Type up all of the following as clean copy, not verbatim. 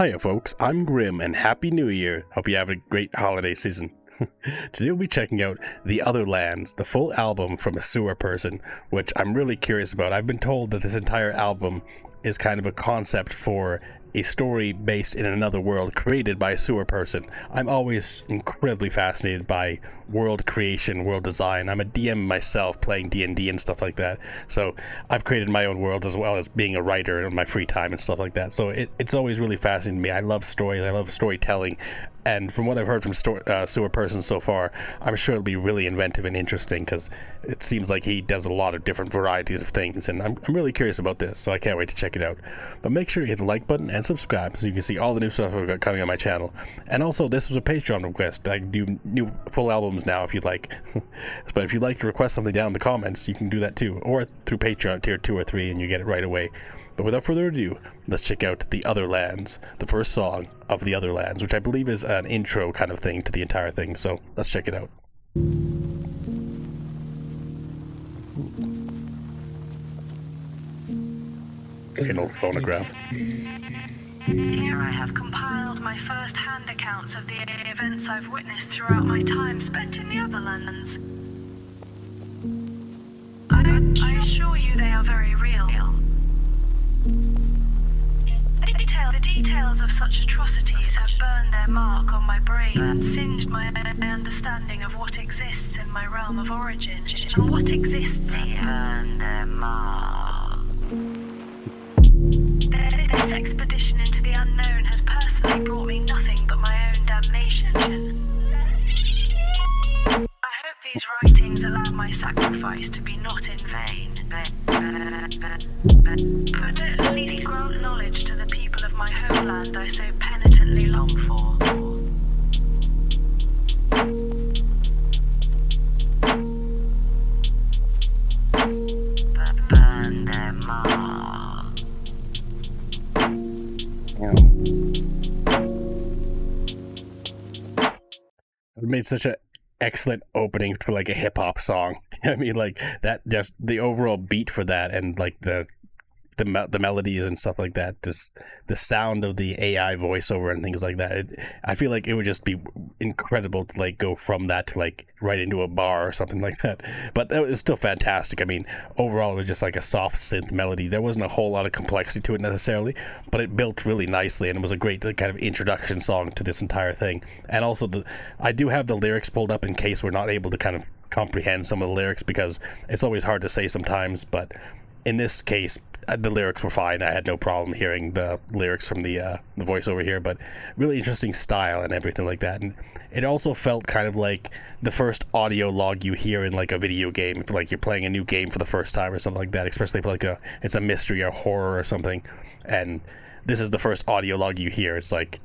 Hiya folks, I'm Grim and Happy New Year. Hope you have a great holiday season. Today we'll be checking out The Otherlands, the full album from a Sewerperson, which I'm really curious about. I've been told that this entire album is kind of a concept for a story based in another world created by a Sewerperson. I'm always incredibly fascinated by world creation, world design. I'm a DM myself, playing D&D and stuff like that, so I've created my own worlds as well as being a writer in my free time and stuff like that. So it's always really fascinating to me. I love stories, I love storytelling, and from what I've heard from Sewerperson so far, I'm sure it'll be really inventive and interesting, because it seems like he does a lot of different varieties of things, and I'm really curious about this, so I can't wait to check it out. But make sure you hit the like button and subscribe so you can see all the new stuff I've got coming on my channel. And also, this was a Patreon request. I can do new full albums now if you'd like. But if you'd like to request something down in the comments, you can do that too, or through Patreon tier 2 or 3, and you get it right away. But without further ado, let's check out The Otherlands, the first song of The Otherlands, which I believe is an intro kind of thing to the entire thing, so let's check it out. An old phonograph. Here I have compiled my first-hand accounts of the events I've witnessed throughout my time spent in the Otherlands. I assure you they are very real. The details of such atrocities have burned their mark on my brain and singed my understanding of what exists in my realm of origin and what exists here. Burned their mark. This expedition into the unknown has personally brought me nothing but my own damnation. I hope these writings allow my sacrifice to be not in vain, but at least grant knowledge to the people of my homeland I so penitently long for. Burn their mark. It made such an excellent opening for like a hip-hop song. I mean, like that, just the overall beat for that, and like the melodies and stuff like that, the sound of the AI voiceover and things like that, I feel like it would just be incredible to like go from that to like right into a bar or something like that. But that was still fantastic. I mean, overall it was just like a soft synth melody. There wasn't a whole lot of complexity to it necessarily, but it built really nicely, and it was a great kind of introduction song to this entire thing. And also I do have the lyrics pulled up in case we're not able to kind of comprehend some of the lyrics, because it's always hard to say sometimes, but in this case the lyrics were fine. I had no problem hearing the lyrics from the voiceover here, but really interesting style and everything like that. And it also felt kind of like the first audio log you hear in like a video game, if like you're playing a new game for the first time or something like that, especially if like it's a mystery or horror or something, and this is the first audio log you hear. It's like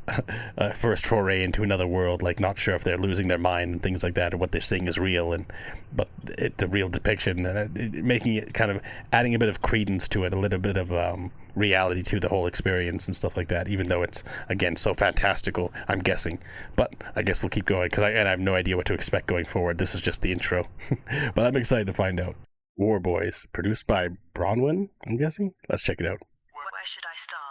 a first foray into another world, like not sure if they're losing their mind and things like that, or what they're seeing is real, but it's a real depiction, and making it kind of adding a bit of credence to it, a little bit of reality to the whole experience and stuff like that, even though it's, again, so fantastical, I'm guessing. But I guess we'll keep going, because I have no idea what to expect going forward. This is just the intro. But I'm excited to find out. WARBOYS, produced by Bronwyn, I'm guessing? Let's check it out. Where should I start?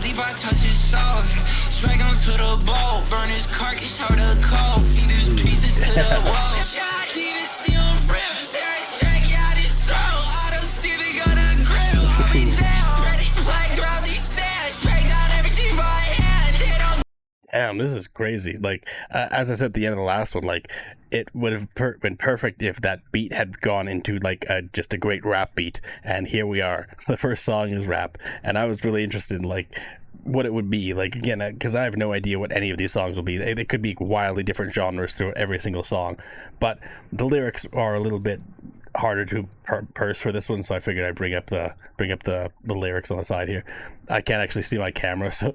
Deep I touch his soul, drag him to the boat, burn his carcass out of the cold, feed his pieces to the wall. I need to see him rip, tear his drag out his throat. I don't see they got a grip. I'll be down, ready to play ground these sands, break down everything by hand. They don't Damn, this is crazy. Like, as I said at the end of the last one, like, it would have been perfect if that beat had gone into, like, just a great rap beat. And here we are. The first song is rap. And I was really interested in, like, what it would be. Like, again, because I have no idea what any of these songs will be. They could be wildly different genres through every single song. But the lyrics are a little bit harder to parse for this one, so I figured I'd bring up the lyrics on the side here. I can't actually see my camera, so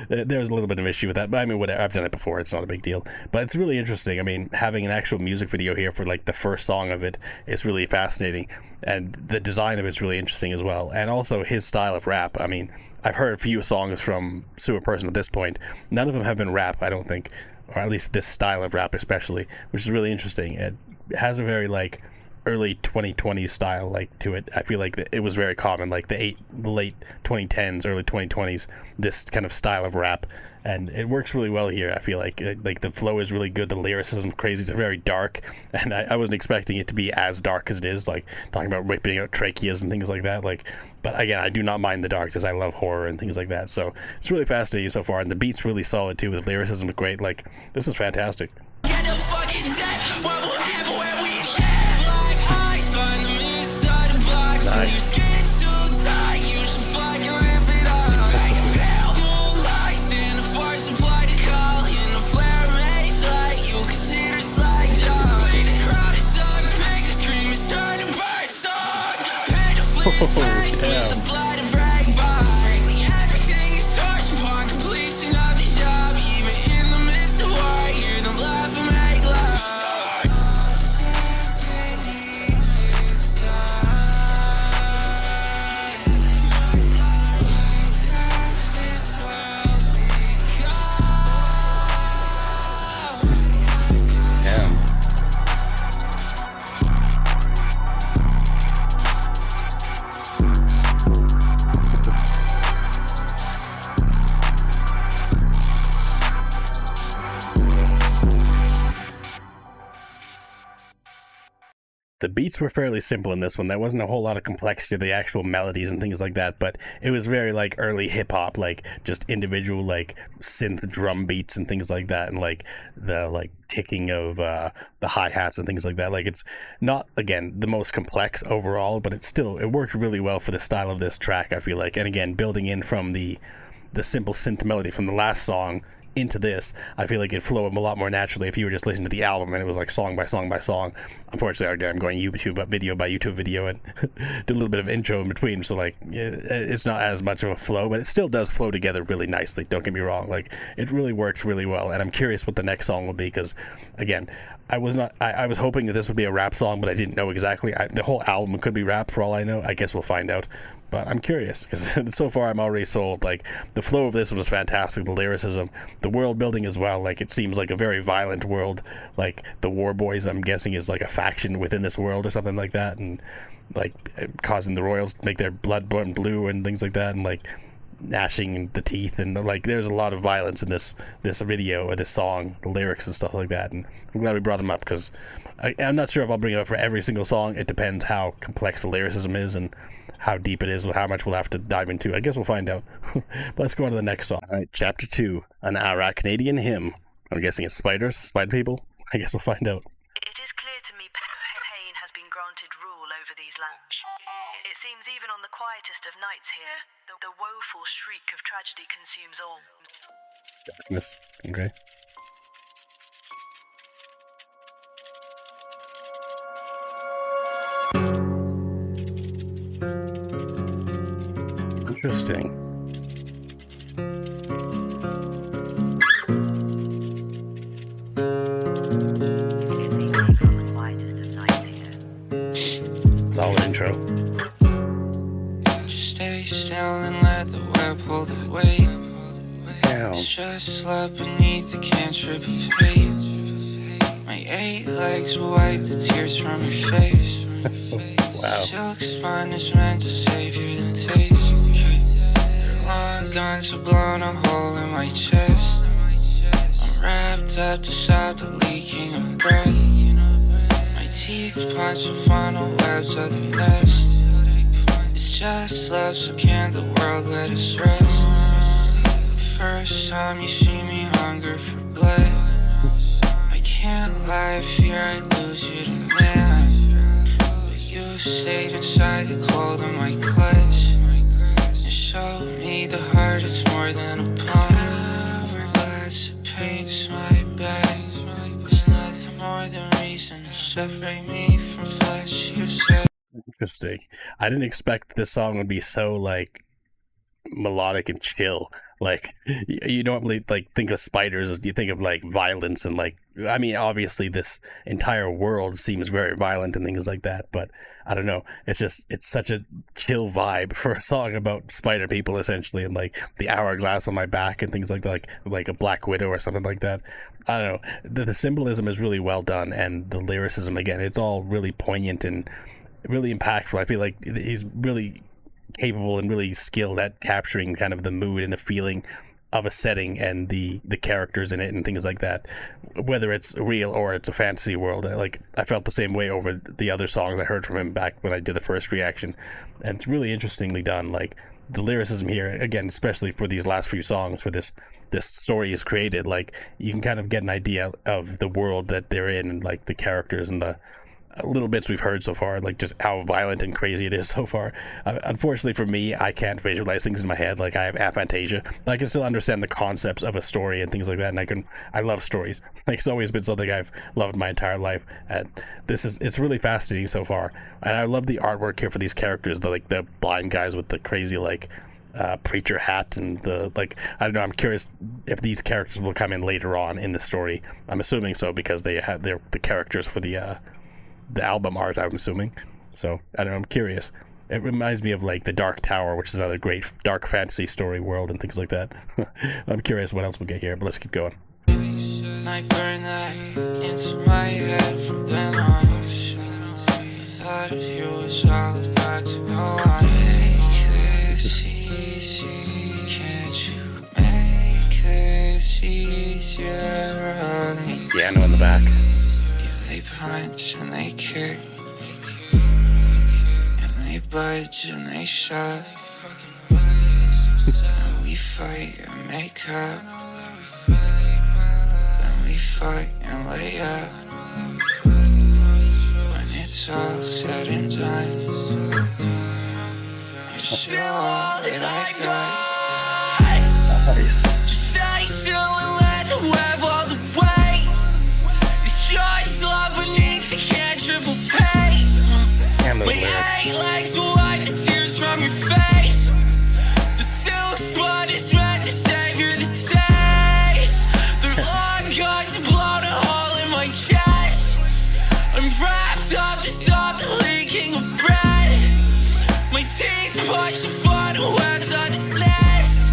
there's a little bit of issue with that, but I mean, whatever, I've done it before, it's not a big deal. But it's really interesting. I mean, having an actual music video here for like the first song of it is really fascinating, and the design of it's really interesting as well, and also his style of rap. I mean, I've heard a few songs from Sewerperson at this point. None of them have been rap, I don't think, or at least this style of rap especially, which is really interesting. It has a very like early 2020s style like to it. I feel like it was very common, like the late 2010s, early 2020s, this kind of style of rap, and it works really well here. I feel like the flow is really good, the lyricism is crazy, it's very dark, and I wasn't expecting it to be as dark as it is, like talking about ripping out tracheas and things like that. Like, but again, I do not mind the darkness. I love horror and things like that, so it's really fascinating so far, and the beat's really solid too. The lyricism is great. Like, this is fantastic. Get the fucking dead. What will happen when we fly eyes find the inside the block? Nice. Your skin so tight, you should fucking rip it off. Like a pale moonlight, stand the force supply to call. In the flare maze light, you can see the slide job. The crowd is up, pick the scream is turning bird song. Pay the flip face with the blood and brag bar. Everything is torch upon completion of the job. Even in the midst of war, hear them laugh and make love. Damn. The beats were fairly simple in this one. There wasn't a whole lot of complexity to the actual melodies and things like that, but it was very like early hip-hop, like just individual like synth drum beats and things like that, and like the like ticking of the hi-hats and things like that. Like, it's not, again, the most complex overall, but it worked really well for the style of this track, I feel like. And again, building in from the simple synth melody from the last song into this, I feel like it'd flow a lot more naturally if you were just listening to the album and it was like song by song by song. Unfortunately, again, I'm going YouTube video by YouTube video and did a little bit of intro in between, so like it's not as much of a flow, but it still does flow together really nicely, don't get me wrong. Like, it really works really well, and I'm curious what the next song will be, because again, I was hoping that this would be a rap song, but I didn't know exactly. The whole album could be rap for all I know. I guess we'll find out. But I'm curious, because so far I'm already sold. Like, the flow of this was fantastic, the lyricism, the world building as well. Like, it seems like a very violent world. Like, the WARBOYS, I'm guessing, is like a faction within this world or something like that, and like causing the royals to make their blood burn blue and things like that, and like gnashing the teeth, and like there's a lot of violence in this video or this song, the lyrics and stuff like that. And I'm glad we brought them up, because I'm not sure if I'll bring it up for every single song. It depends how complex the lyricism is and how deep it is, or how much we'll have to dive into. I guess we'll find out. But let's go on to the next song. All right, chapter 2, an ARACHNIDIAN hymn. I'm guessing it's spiders, spider people. I guess we'll find out. It is clear to me pain has been granted rule over these lands. It seems even on the quietest of nights here, the woeful shriek of tragedy consumes all. Darkness. Okay. Interesting. It seems even on the quietest of nights here. Solid intro. Just stay still and let the web hold the weight. Damn. It's just slept beneath the cantrip of hate. My 8 legs will wipe the tears from your face. Wow. Silk spine is meant to save you the taste. Their long guns have blown a hole in my chest. I'm wrapped up to stop the leaking of breath. My teeth punch the final webs of the nest. It's just love, so can't the world let us rest? first time you see me hunger for blood. I can't lie, I fear I'd lose you to man. But you stayed inside the cold of my clutch. You showed me the heart is more than a palm. Hourglass that paints my back. There's nothing more than reason to separate me from flesh. You said. Interesting. I didn't expect this song would be so like melodic and chill. Like you normally like think of spiders as you think of like violence and like, I mean, obviously this entire world seems very violent and things like that, but I don't know, it's such a chill vibe for a song about spider people essentially, and like the hourglass on my back and things like that, like a black widow or something like that. I don't know, the symbolism is really well done, and the lyricism, again, it's all really poignant and really impactful. I feel like he's really capable and really skilled at capturing kind of the mood and the feeling of a setting and the characters in it and things like that, whether it's real or it's a fantasy world. Like I felt the same way over the other songs I heard from him back when I did the first reaction, and it's really interestingly done. Like the lyricism here, again, especially for these last few songs, for this story is created, like you can kind of get an idea of the world that they're in and like the characters and the little bits we've heard so far, like just how violent and crazy it is so far. Unfortunately for me, I can't visualize things in my head. Like I have aphantasia. I can still understand the concepts of a story and things like that, and I love stories. Like it's always been something I've loved my entire life, and it's really fascinating so far. And I love the artwork here for these characters, the blind guys with the crazy like preacher hat and the like. I don't know, I'm curious if these characters will come in later on in the story. I'm assuming so, because they're the characters for the album art, I'm assuming. So I don't know, I'm curious. It reminds me of like the Dark Tower, which is another great dark fantasy story world and things like that. I'm curious what else we'll get here, but let's keep going. I burn that into my head from then on. The thought of you is all I've got to go on. Make this easy, can't you make this easier on me? Piano in the back. They punch and they kick, and they budge and they shove, and we fight and make up, and we fight and lay up. When it's all said and done, you're still all that I got. Nice. Just stay still and let the web all the way. Beneath the cantrip of hate. My 8 legs will wipe the tears from your face. The silk spot is meant to savor the taste. They're long guns and blown a hole in my chest. I'm wrapped up to stop the leaking of bread. My teeth punch the final webs on the nest.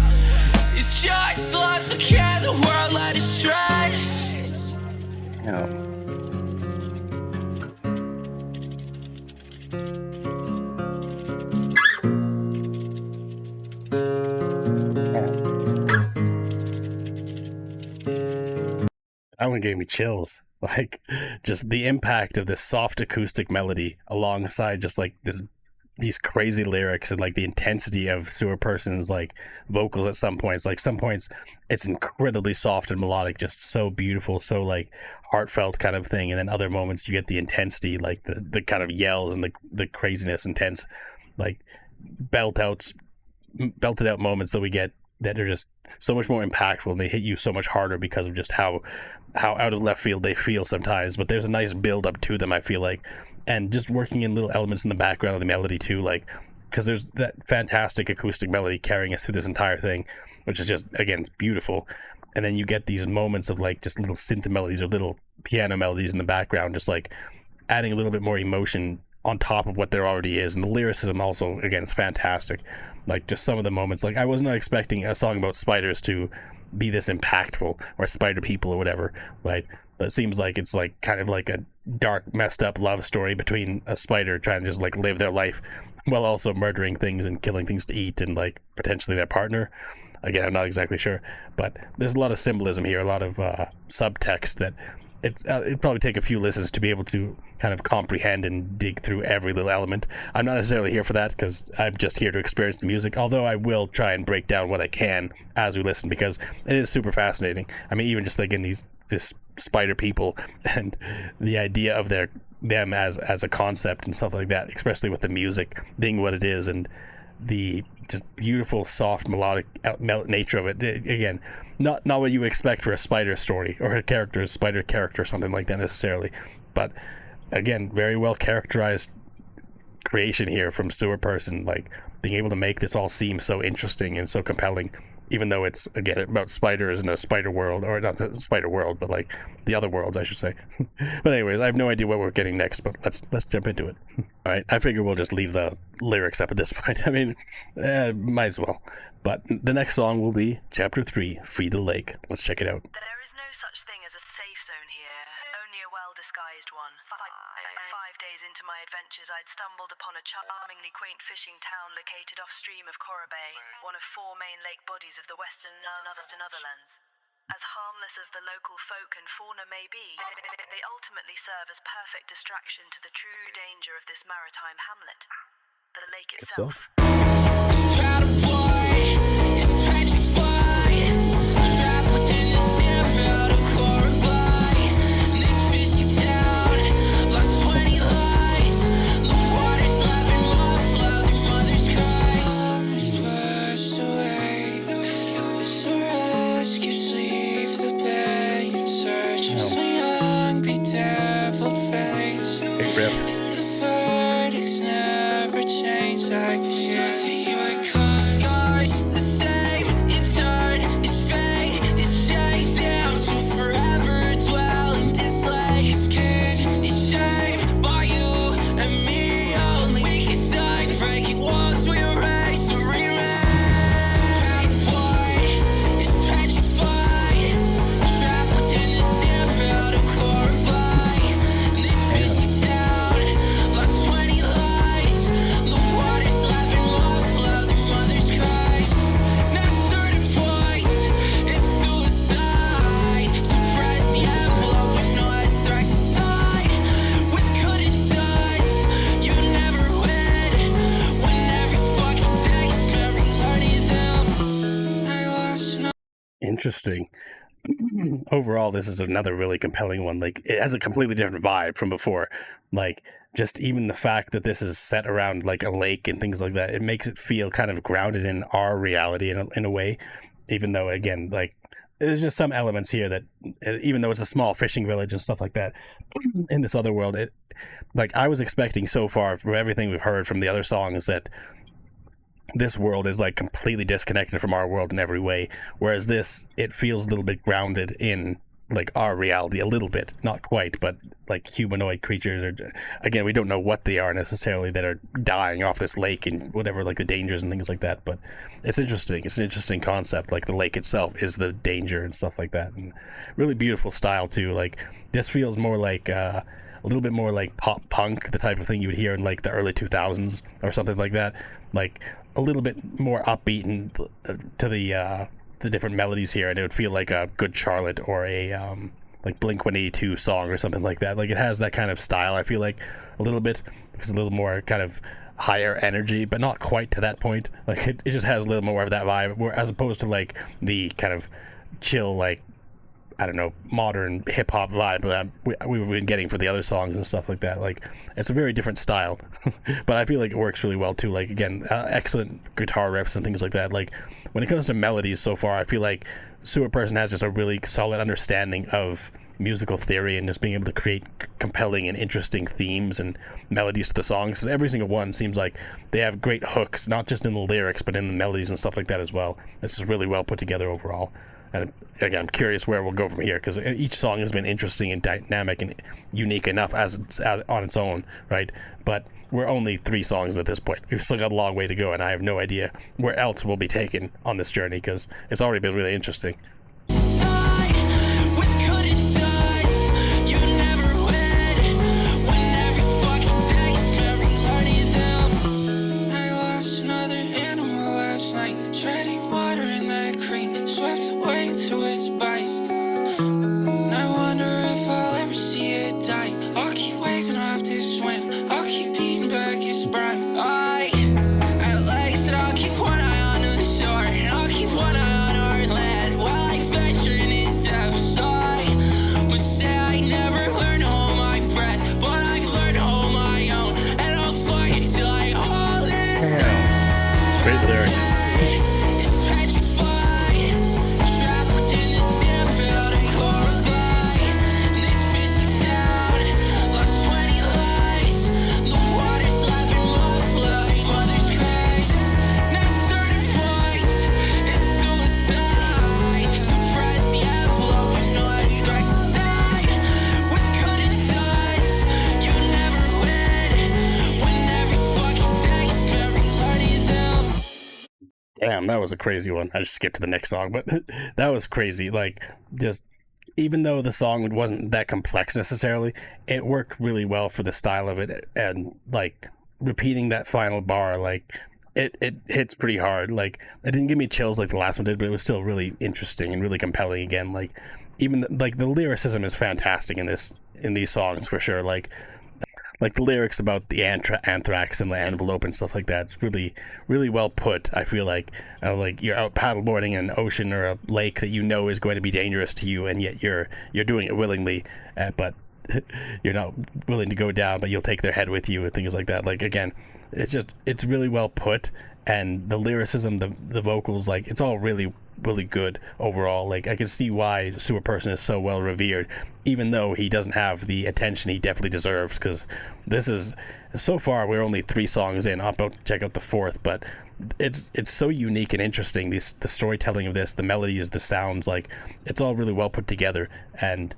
It's just love, so can the world let us stress? Yeah. That one gave me chills. Like, just the impact of this soft acoustic melody alongside just like these crazy lyrics and like the intensity of Sewerperson's like vocals at some points. Like some points it's incredibly soft and melodic, just so beautiful, so like heartfelt kind of thing, and then other moments you get the intensity, like the kind of yells and the craziness, intense, like belted out moments that we get that are just so much more impactful, and they hit you so much harder because of just how out of left field they feel sometimes. But there's a nice build up to them, I feel like, and just working in little elements in the background of the melody too, like because there's that fantastic acoustic melody carrying us through this entire thing, which is just, again, it's beautiful. And then you get these moments of like just little synth melodies or little piano melodies in the background, just like adding a little bit more emotion on top of what there already is. And the lyricism also, again, is fantastic. Like just some of the moments, like I was not expecting a song about spiders to be this impactful, or spider people or whatever, right? But it seems like it's like kind of like a dark, messed up love story between a spider trying to just like live their life while also murdering things and killing things to eat and like potentially their partner. Again, I'm not exactly sure, but there's a lot of symbolism here, a lot of subtext that it'd probably take a few listens to be able to kind of comprehend and dig through every little element. I'm not necessarily here for that because I'm just here to experience the music, although I will try and break down what I can as we listen because it is super fascinating. I mean, even just like in this spider people and the idea of them as a concept and stuff like that, especially with the music being what it is and the just beautiful, soft, melodic nature of it. Again, not what you expect for a spider story or a spider character or something like that necessarily, but again, very well characterized creation here from Sewerperson, like being able to make this all seem so interesting and so compelling, even though it's, again, about spiders in a spider world, or not the spider world, but like the other worlds, I should say. But anyways, I have no idea what we're getting next, but let's jump into it. All right, I figure we'll just leave the lyrics up at this point. I mean, might as well. But the next song will be Chapter 3, Free the Lake. Let's check it out. There is no such thing as a safe zone here, only a well-disguised one. 5 days into my adventures, I'd stumbled upon a charmingly quaint fishing town located offstream of Cora Bay, one of 4 main lake bodies of the western Otherlands. As harmless as the local folk and fauna may be, they ultimately serve as perfect distraction to the true danger of this maritime hamlet, the lake itself. Interesting. Overall, this is another really compelling one. Like, it has a completely different vibe from before. Like, just even the fact that this is set around like a lake and things like that, it makes it feel kind of grounded in our reality in a way. Even though, again, like, there's just some elements here that, even though it's a small fishing village and stuff like that, in this other world, like, I was expecting so far from everything we've heard from the other songs that this world is like completely disconnected from our world in every way, whereas this, it feels a little bit grounded in like our reality a little bit, not quite, but like humanoid creatures, or again, we don't know what they are necessarily, that are dying off this lake and whatever, like the dangers and things like that. But it's interesting. It's an interesting concept. Like, the lake itself is the danger and stuff like that, and really beautiful style too. Like, this feels more like a little bit more like pop punk, the type of thing you would hear in like the early 2000s or something like that. Like, a little bit more upbeat and to the different melodies here, and it would feel like a Good Charlotte or a like Blink-182 song or something like that. Like, it has that kind of style, I feel like, a little bit. It's a little more kind of higher energy, but not quite to that point. Like, it just has a little more of that vibe, as opposed to like the kind of chill, like, I don't know, modern hip-hop vibe that we've been getting for the other songs and stuff like that. Like, it's a very different style. But I feel like it works really well too. Like, again, excellent guitar riffs and things like that. Like, when it comes to melodies so far, I feel like Sewerperson has just a really solid understanding of musical theory and just being able to create compelling and interesting themes and melodies to the songs. Because every single one seems like they have great hooks, not just in the lyrics, but in the melodies and stuff like that as well. It's just really well put together overall. And again, I'm curious where we'll go from here, because each song has been interesting and dynamic and unique enough as on its own, right? But we're only 3 songs at this point. We've still got a long way to go, and I have no idea where else we'll be taken on this journey, because it's already been really interesting. To his bite. I wonder if I'll burn. At least I'll keep one eye on the shore, and I'll keep one eye on our land while I venture in its depths. I would say I never learned to hold my breath, but I've learned to hold my own, and I'll fight it till I hold this out. Great lyrics. It's petrified, trapped within the sand, filled and horrified. In this fishy town, lost 20 lives. The water's laughing, flooding, mother's cries. Not certain points, it's suicide. Suppress the envelope and noise strikes aside. With good intent, you never win. When every fucking day is spent relearning them. Damn, that was a crazy one. I just skipped to the next song, but that was crazy. Like, just even though the song wasn't that complex necessarily, it worked really well for the style of it, and like repeating that final bar, like it hits pretty hard. Like, it didn't give me chills like the last one did, but it was still really interesting and really compelling again. Like, even like the lyricism is fantastic in these songs for sure. Like the lyrics about the anthrax and the envelope and stuff like that, it's really, really well put. I feel like you're out paddleboarding in an ocean or a lake that you know is going to be dangerous to you, and yet you're doing it willingly, but you're not willing to go down, but you'll take their head with you and things like that. Like, again, it's really well put, and the lyricism, the vocals, like, it's all really, really good overall. Like, I can see why Sewerperson is so well revered, even though he doesn't have the attention he definitely deserves, because this is, so far we're only 3 songs in. I'm about to check out the 4th, but it's so unique and interesting. The storytelling of this, the melodies, the sounds, like, it's all really well put together. And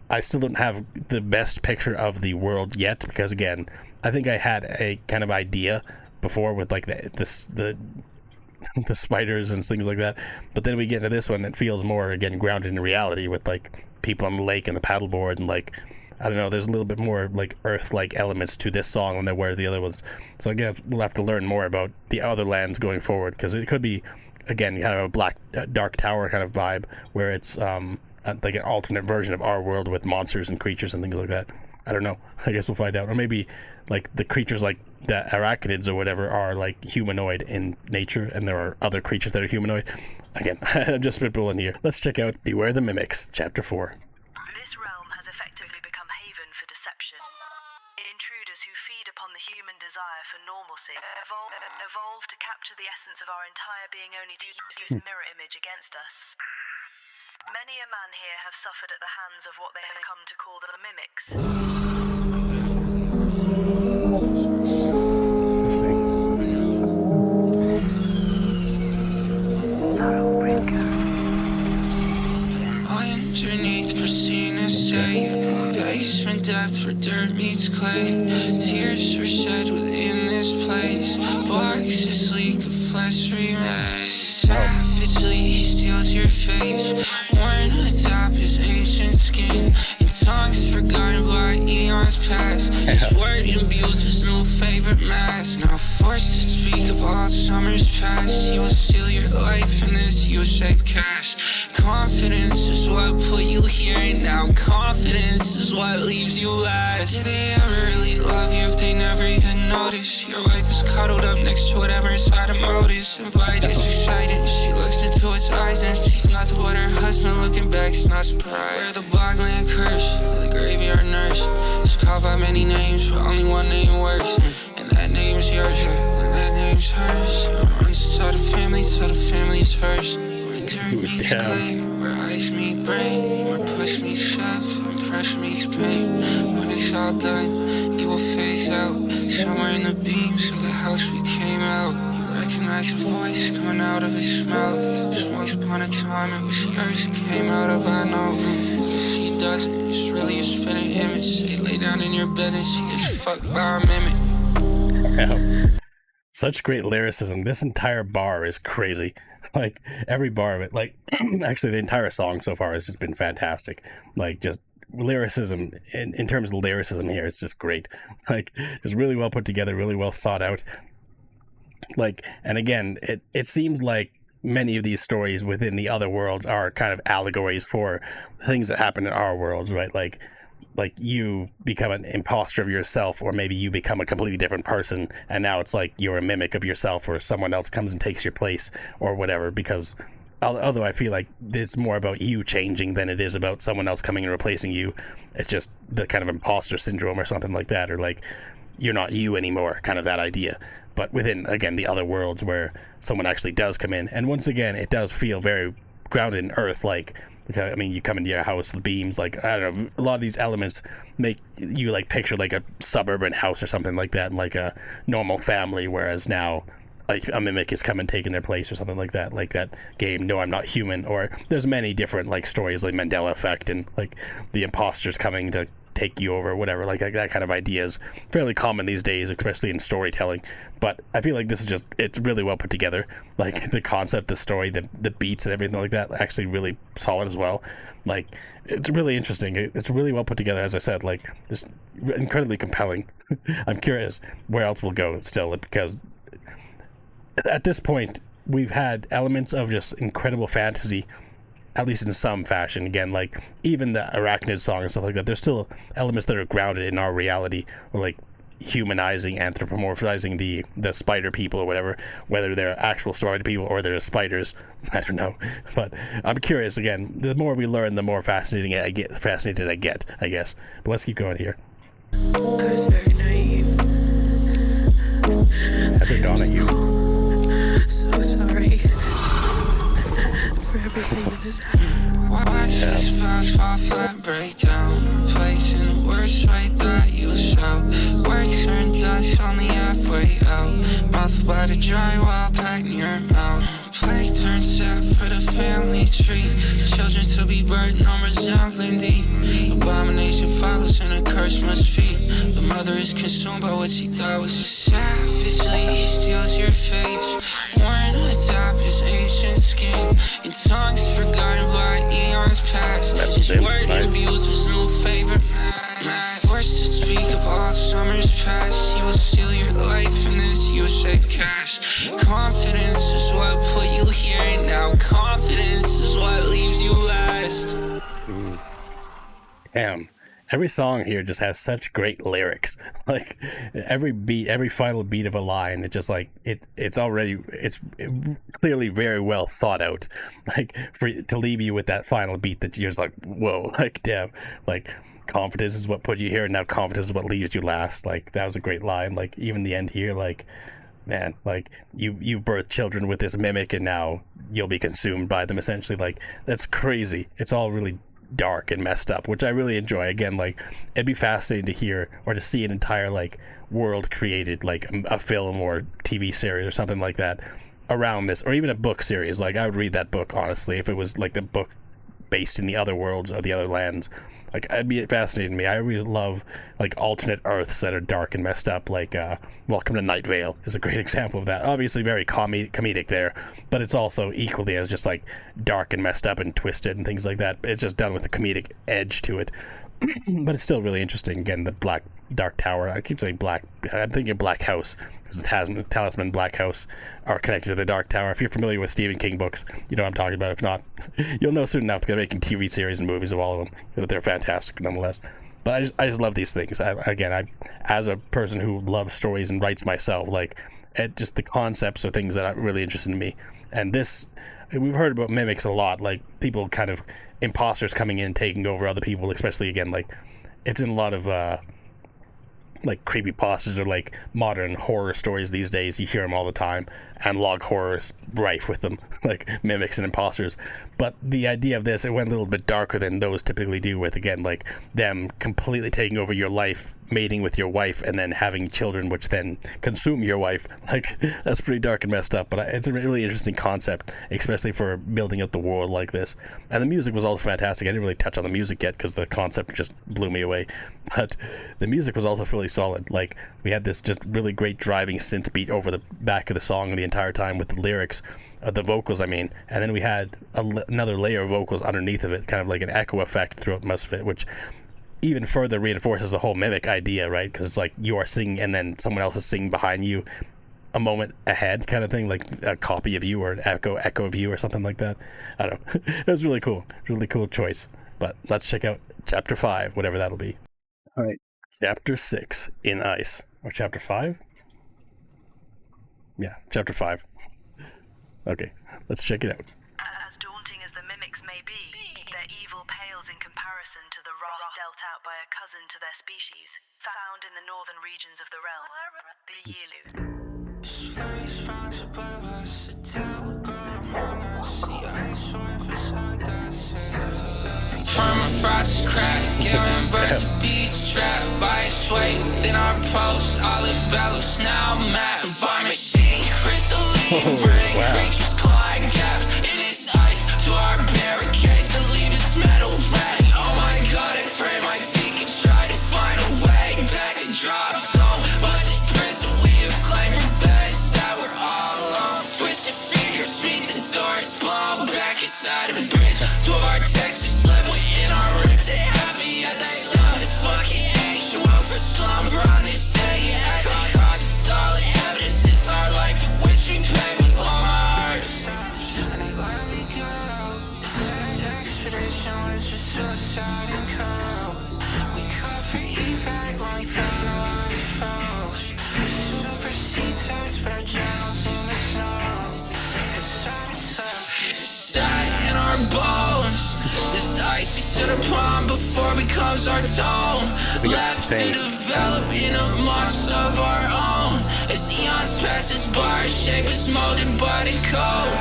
I still don't have the best picture of the world yet, because again, I think I had a kind of idea before with like the spiders and things like that, but then we get into this one that feels more, again, grounded in reality, with like people on the lake and the paddleboard, and like, I don't know, there's a little bit more like earth-like elements to this song than there were the other ones. So again, we'll have to learn more about the Otherlands going forward, because it could be, again, kind of a dark tower kind of vibe, where it's like an alternate version of our world with monsters and creatures and things like that. I don't know. I guess we'll find out. Or maybe like the creatures, like the arachnids or whatever, are like humanoid in nature, and there are other creatures that are humanoid. Again, I'm just spitballing here. Let's check out Beware the Mimics, Chapter 4. This realm has effectively become haven for deception. Intruders who feed upon the human desire for normalcy evolve to capture the essence of our entire being, only to use a mirror image against us. Many a man here have suffered at the hands of what they have come to call the mimics. Let's see. Underneath pristine estate, basement depth where dirt meets clay. Tears were shed within this place. Boxes leak of flesh remains. Savagely steals your face, worn atop his ancient skin. In tongues forgotten by eons past, his word imbues his new favorite mask. Now forced to speak of all summers past, he will steal your life in this U-shaped cash. Confidence is what put you here, and now confidence is what leaves you last. Did they ever really love you if they never even noticed? Your wife is cuddled up next to whatever inside a modus. Invited, excited, she looks into its eyes and sees nothing but her husband looking back, it's not surprised. We're the boggling curse, the graveyard nurse. It's called by many names, but only one name works, and that name's yours, and that name's hers. It runs to the family is hers. Dirt meets clay, where ice meet brain, where push meets shove, and pressure meets pain. When it's all done, you will phase out, somewhere in the beams of the house we came out. You recognize a voice coming out of his mouth. Just once upon a time it was yours, it came out of I know. But she doesn't, it's really a spinning image. Say lay down in your bed and she gets fucked by a mimic. Yeah. Such great lyricism. This entire bar is crazy. Like, every bar of it, like, actually the entire song so far has just been fantastic. Like, just lyricism, in terms of lyricism here, it's just great. Like, just really well put together, really well thought out. Like, and again, it seems like many of these stories within the other worlds are kind of allegories for things that happen in our worlds, right? Like, like you become an imposter of yourself, or maybe you become a completely different person, and now it's like you're a mimic of yourself, or someone else comes and takes your place, or whatever. Because although I feel like it's more about you changing than it is about someone else coming and replacing you, it's just the kind of imposter syndrome or something like that, or like you're not you anymore, kind of that idea. But within, again, the other worlds where someone actually does come in, and once again, it does feel very grounded in Earth, like, I mean, you come into your house, the beams, like, I don't know, a lot of these elements make you, like, picture, like, a suburban house or something like that, like a normal family, whereas now, like, a mimic is coming taking their place or something like that game, No, I'm Not Human, or there's many different, like, stories, like Mandela Effect, and, like, the imposters coming to take you over, whatever, like that kind of idea is fairly common these days, especially in storytelling. But I feel like this is just, it's really well put together, like the concept, the story, the beats and everything like that, actually really solid as well. Like, it's really interesting, it's really well put together, as I said, like, just incredibly compelling. I'm curious where else we'll go still, because at this point we've had elements of just incredible fantasy, at least in some fashion. Again, like, even the Arachnid song and stuff like that, there's still elements that are grounded in our reality, or like humanizing, anthropomorphizing the spider people or whatever, whether they're actual spider people or they're spiders, I don't know. But I'm curious, again, the more we learn, the more fascinated I get, I guess. But let's keep going here. I was very naive. I threw Dawn at you. So sorry for everything that has happened. Watch these files fall flat, break down. Place in the worst way that you sound. Words turn dust only halfway out. Mouth by the drywall, packed in your mouth. Plague turns sap for the family tree. Children to be burdened on resembling thee. Abomination follows and a curse must feed. The mother is consumed by what she thought was savagely. Steals your face, worn atop his ancient skin. In tongues forgotten by eons past. His word imbues his new favorite man. Forced to speak of all summers past. He will steal your life in this U-shaped cash. Confidence is what put you here and now. Confidence is what leaves you last. Damn. Every song here just has such great lyrics. Like, every beat, every final beat of a line, it just like it's clearly very well thought out. Like, to leave you with that final beat that you're just like, whoa, like, damn, like, confidence is what put you here, and now confidence is what leaves you last. Like, that was a great line. Like, even the end here, like, man, like, you birthed children with this mimic, and now you'll be consumed by them, essentially. Like, that's crazy. It's all really dark and messed up, which I really enjoy. Again, like, it'd be fascinating to hear or to see an entire, like, world created, like a film or TV series or something like that around this, or even a book series. Like, I would read that book, honestly, if it was like the book based in the other worlds or the other lands. Like, it'd be fascinating to me. I really love, like, alternate Earths that are dark and messed up. Like, Welcome to Night Vale is a great example of that. Obviously very comedic there, but it's also equally as just, like, dark and messed up and twisted and things like that. It's just done with a comedic edge to it. But it's still really interesting. Again, the Dark Tower, I keep saying black, I'm thinking Black House, because the Talisman, Black House are connected to the Dark Tower. If you're familiar with Stephen King books, you know what I'm talking about. If not, you'll know soon enough. They're making TV series and movies of all of them, but they're fantastic nonetheless. But I just love these things. I as a person who loves stories and writes myself, like, just the concepts are things that are really interesting to me. And this, we've heard about mimics a lot, like, people kind of, imposters coming in, taking over other people, especially, again, like, it's in a lot of, like, creepypastas or, like, modern horror stories these days. You hear them all the time, and log horror is rife with them, like, mimics and imposters. But the idea of this, it went a little bit darker than those typically do, with, again, like, them completely taking over your life, mating with your wife, and then having children which then consume your wife. Like, that's pretty dark and messed up, but it's a really interesting concept, especially for building out the world like this. And the music was also fantastic. I didn't really touch on the music yet because the concept just blew me away, but the music was also really solid. Like, we had this just really great driving synth beat over the back of the song the entire time with the lyrics, the vocals, I mean, and then we had another layer of vocals underneath of it, kind of like an echo effect throughout most of it, which even further reinforces the whole mimic idea, right? Because it's like you are singing and then someone else is singing behind you a moment ahead, kind of thing, like a copy of you or an echo of you or something like that. I don't know. It was really cool choice. But let's check out Chapter 5, whatever that'll be. Alright, Chapter 6, In Ice. Or Chapter 5? Yeah, Chapter 5. Okay, let's check it out. As daunting as the mimics may be, their evil pales in comparison to the wrath dealt out by a cousin to their species, found in the northern regions of the realm, the Yilu. From a frost crack, giving birth to beast trapped by a sway. Then I approach all the bellows, now I'm at by machine, crystalline brain creatures clawing gaps in its ice to our barricades that leave its metal ring. Oh my god, I pray my feet can try to find a way back to drop zone, but this prison we have claimed revenge that we're all alone. Twisted fingers beat the doors, blown back inside a bridge. Two of our textures slip within our ribs. They happy at that sound of fucking ancient. Well for slumber on this day, at the cost of solid evidence. It's our life in which we pay with all our heart. And they let me go. This expedition was for suicide and codes. We cover evac like fellows and foes. We supersede tests, but our journals in the snow. Sat in our bones. This ice we stood upon before becomes our tone. Left to develop in a monster of our own. As eons pass us by, our shape is molded by the code.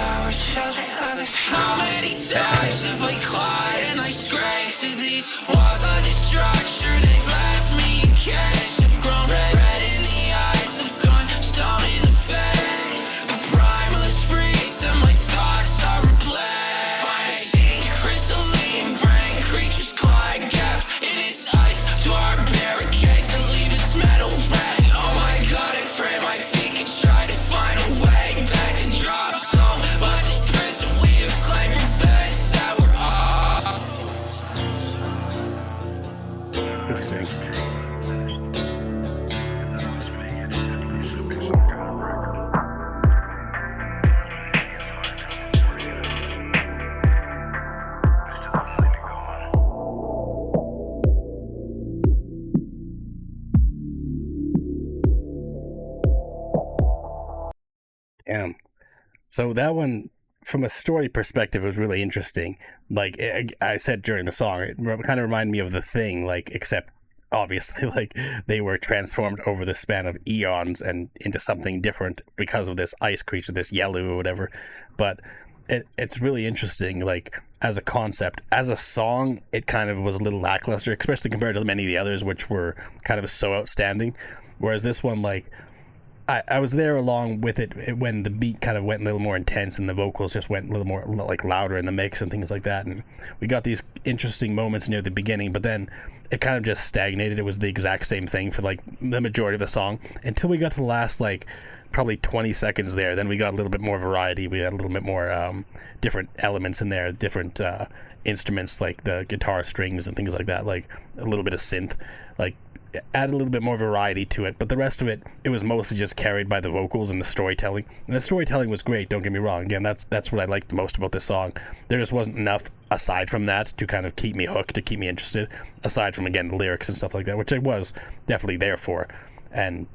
How many times have I clawed and I scraped to these walls of this structure? They've left me in cash. I've grown red in the eyes. I've gone stone in the face. The primalist breeze and my thoughts are replaced by crystalline brain creatures clawing gaps in its ice to our barricades that leave its metal ring. Oh my god, I pray my feet can try to find a way back to drop zone, but this prison we have claimed revenge that we're all. Interesting. Damn. So that one, from a story perspective, was really interesting. Like I said during the song, it kind of reminded me of The Thing, like, except obviously, like, they were transformed over the span of eons and into something different because of this ice creature, this yellow or whatever. But it's really interesting, like, as a concept. As a song, it kind of was a little lackluster, especially compared to many of the others, which were kind of so outstanding. Whereas this one, like, I was there along with it when the beat kind of went a little more intense and the vocals just went a little more, like, louder in the mix and things like that. And we got these interesting moments near the beginning, but then it kind of just stagnated. It was the exact same thing for, like, the majority of the song until we got to the last, like, probably 20 seconds there. Then we got a little bit more variety. We had a little bit more different elements in there, different instruments, like the guitar strings and things like that, like a little bit of synth, like, add a little bit more variety to it. But the rest of it was mostly just carried by the vocals and the storytelling. And the storytelling was great, don't get me wrong. Again, that's what I liked the most about this song. There just wasn't enough aside from that to kind of keep me hooked, to keep me interested, aside from, again, the lyrics and stuff like that, which I was definitely there for. And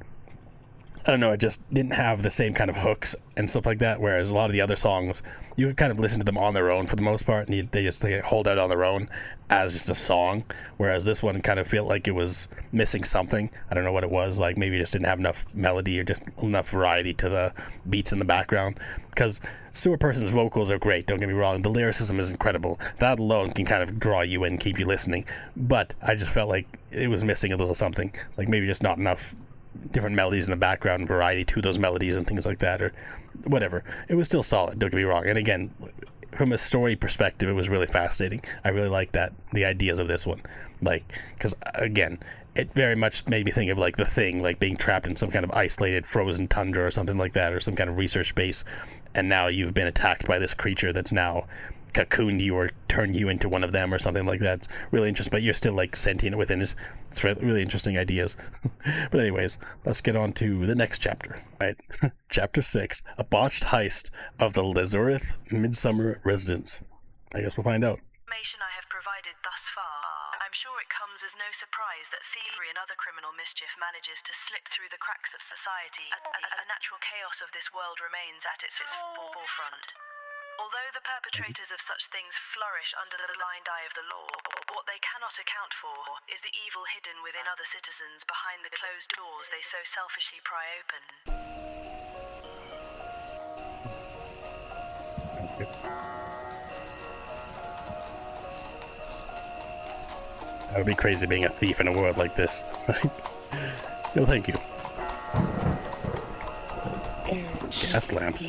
I don't know, it just didn't have the same kind of hooks and stuff like that, whereas a lot of the other songs, you could kind of listen to them on their own for the most part, and they just hold out on their own as just a song, whereas this one kind of felt like it was missing something. I don't know what it was, like maybe it just didn't have enough melody or just enough variety to the beats in the background, because Sewerperson's vocals are great, don't get me wrong, the lyricism is incredible, that alone can kind of draw you in, keep you listening, but I just felt like it was missing a little something, like maybe just not enough different melodies in the background and variety to those melodies and things like that, or whatever. It was still solid, don't get me wrong. And again, from a story perspective, it was really fascinating. I really liked the ideas of this one, like, because again, it very much made me think of, like, The Thing, like being trapped in some kind of isolated frozen tundra or something like that, or some kind of research base, and now you've been attacked by this creature that's now cocooned you or turned you into one of them or something like that. It's really interesting, but you're still, like, sentient within it. It's really interesting ideas. But anyways, let's get on to the next chapter. Right. Chapter 6, A Botched Heist of the LEZORYTH Midsummer Residence. I guess we'll find out. Information I have provided thus far, I'm sure it comes as no surprise that thievery and other criminal mischief manages to slip through the cracks of society as the natural chaos of this world remains at its forefront. Although the perpetrators of such things flourish under the blind eye of the law, what they cannot account for is the evil hidden within other citizens behind the closed doors they so selfishly pry open. That would be crazy being a thief in a world like this. No, thank you. Gas lamps.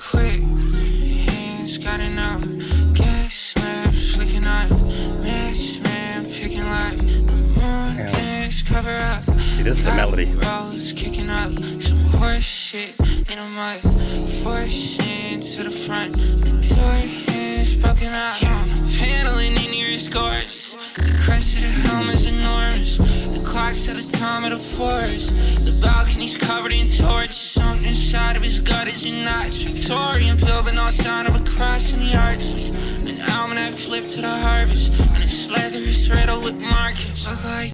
Quick hands got enough. Gas lamps flicking up. Match man picking light. Things cover up. See, this is the melody. Rolls kicking up. Some horse shit in a mud. Forcing to the front. The door is broken up. Paneling in your scores. The crest of the helm is enormous. The clock's to the time of the forest. The balcony's covered in torches. Something inside of his gut is a notch. Victorian pill, but no sign of a cross in the arches. An almanac flipped to the harvest. And its leather is riddled with markings. Look like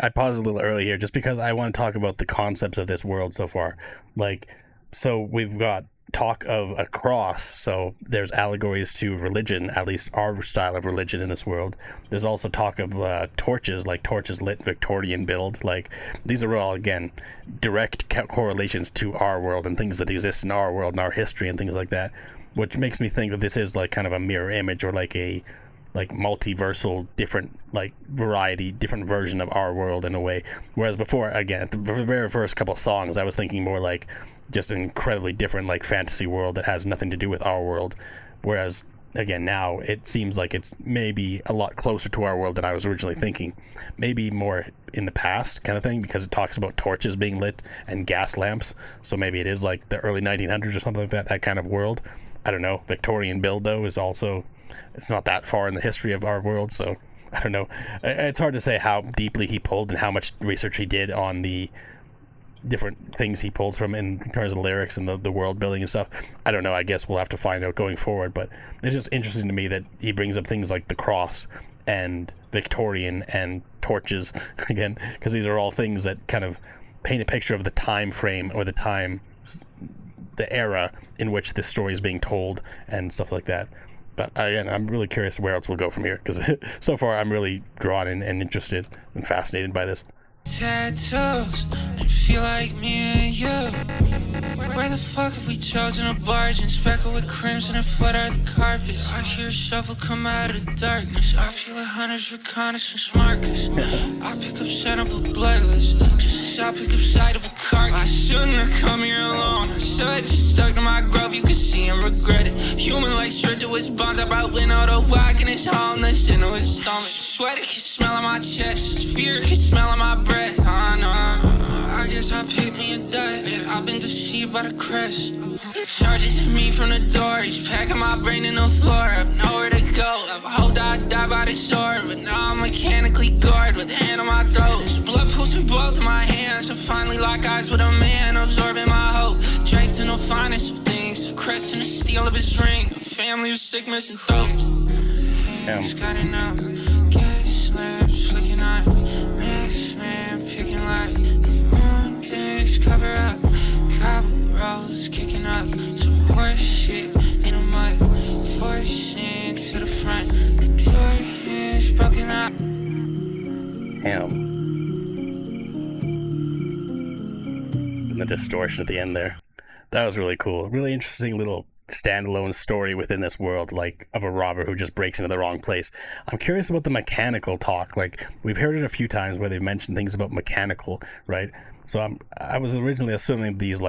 I paused a little early here just because I want to talk about the concepts of this world so far. Like, so we've got talk of a cross, so there's allegories to religion, at least our style of religion in this world. There's also talk of torches, like torches lit Victorian build. Like, these are all, again, direct correlations to our world and things that exist in our world and our history and things like that, which makes me think that this is like kind of a mirror image or like a multiversal, different different version of our world in a way. Whereas before, again, at the very first couple songs, I was thinking more like just an incredibly different like fantasy world that has nothing to do with our world. Whereas again, now it seems like it's maybe a lot closer to our world than I was originally thinking. Maybe more in the past kind of thing, because it talks about torches being lit and gas lamps. So maybe it is like the early 1900s or something like that kind of world. I don't know. Victorian build though is also, it's not that far in the history of our world, so I don't know. It's hard to say how deeply he pulled and how much research he did on the different things he pulls from in terms of lyrics and the world building and stuff. I don't know. I guess we'll have to find out going forward, but it's just interesting to me that he brings up things like the cross and Victorian and torches again, because these are all things that kind of paint a picture of the time frame or the era in which this story is being told and stuff like that. But again, I'm really curious where else we'll go from here, because so far I'm really drawn in and interested and fascinated by this. tattoos and feel like me and you. Where the fuck have we chosen a barge and speckled with crimson and flood out the carpets? I hear a shovel come out of the darkness. I feel a hunter's reconnaissance markers. I pick up scent of a bloodless, just as I pick up sight of a carcass. I shouldn't have come here alone. I should just stuck to my grove. You could see him regret it. Human like stripped to his bones. I brought wind out of whack in his wholeness into his stomach. Sweat, it can smell on my chest. Fear can smell on my breath. I guess I picked me a dud. I've been deceived by the crest. Charges at me from the door. He's packing my brain in the floor. I've nowhere to go. I've hoped I'd die by the sword, but now I'm mechanically gored with a hand on my throat. There's blood pulsing both of my hands. I finally lock eyes with a man, absorbing my hope. Draped in the finest of things, the crest and the steel of his ring. A family of sick missing throats. Hands got enough. Gas lamps flicking on. Max man picking light. The moon things cover up. Cobble rolls kicking up. Some horse shit in the mud. Forcing to the front. The door is broken up. Damn. And the distortion at the end there. That was really cool. Really interesting little standalone story within this world, like of a robber who just breaks into the wrong place. I'm curious about the mechanical talk. Like, we've heard it a few times where they've mentioned things about mechanical, right? So I was originally assuming these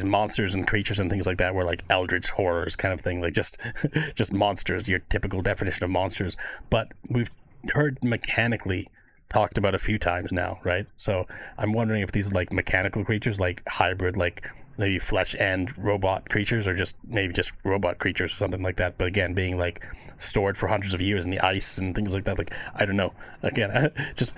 monsters and creatures and things like that were like eldritch horrors kind of thing, like just monsters, your typical definition of monsters. But we've heard mechanically talked about a few times now, right? So I'm wondering if these are like mechanical creatures, like hybrid, like maybe flesh and robot creatures, or just maybe just robot creatures or something like that, but again being like stored for hundreds of years in the ice and things like that. Like, I don't know, again, just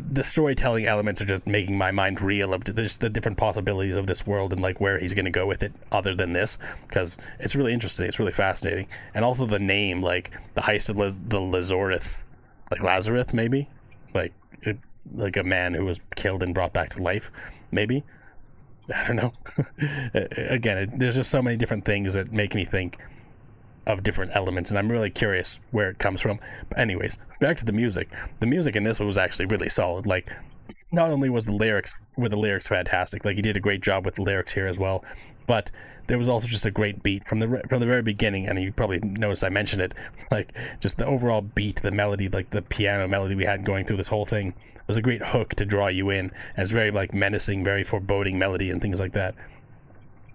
the storytelling elements are just making my mind reel of just the different possibilities of this world and like where he's going to go with it other than this, because it's really interesting, it's really fascinating. And also the name, like the heist of the LEZORYTH, like Lazarus maybe, like a man who was killed and brought back to life, maybe. I don't know. Again, there's just so many different things that make me think of different elements, and I'm really curious where it comes from. But anyways, back to the music. The music in this was actually really solid. Like, not only was the lyrics fantastic, like he did a great job with the lyrics here as well, but there was also just a great beat from the very beginning. And you probably noticed I mentioned it, like just the overall beat, the melody, like the piano melody we had going through this whole thing was a great hook to draw you in. And it's very like menacing, very foreboding melody and things like that.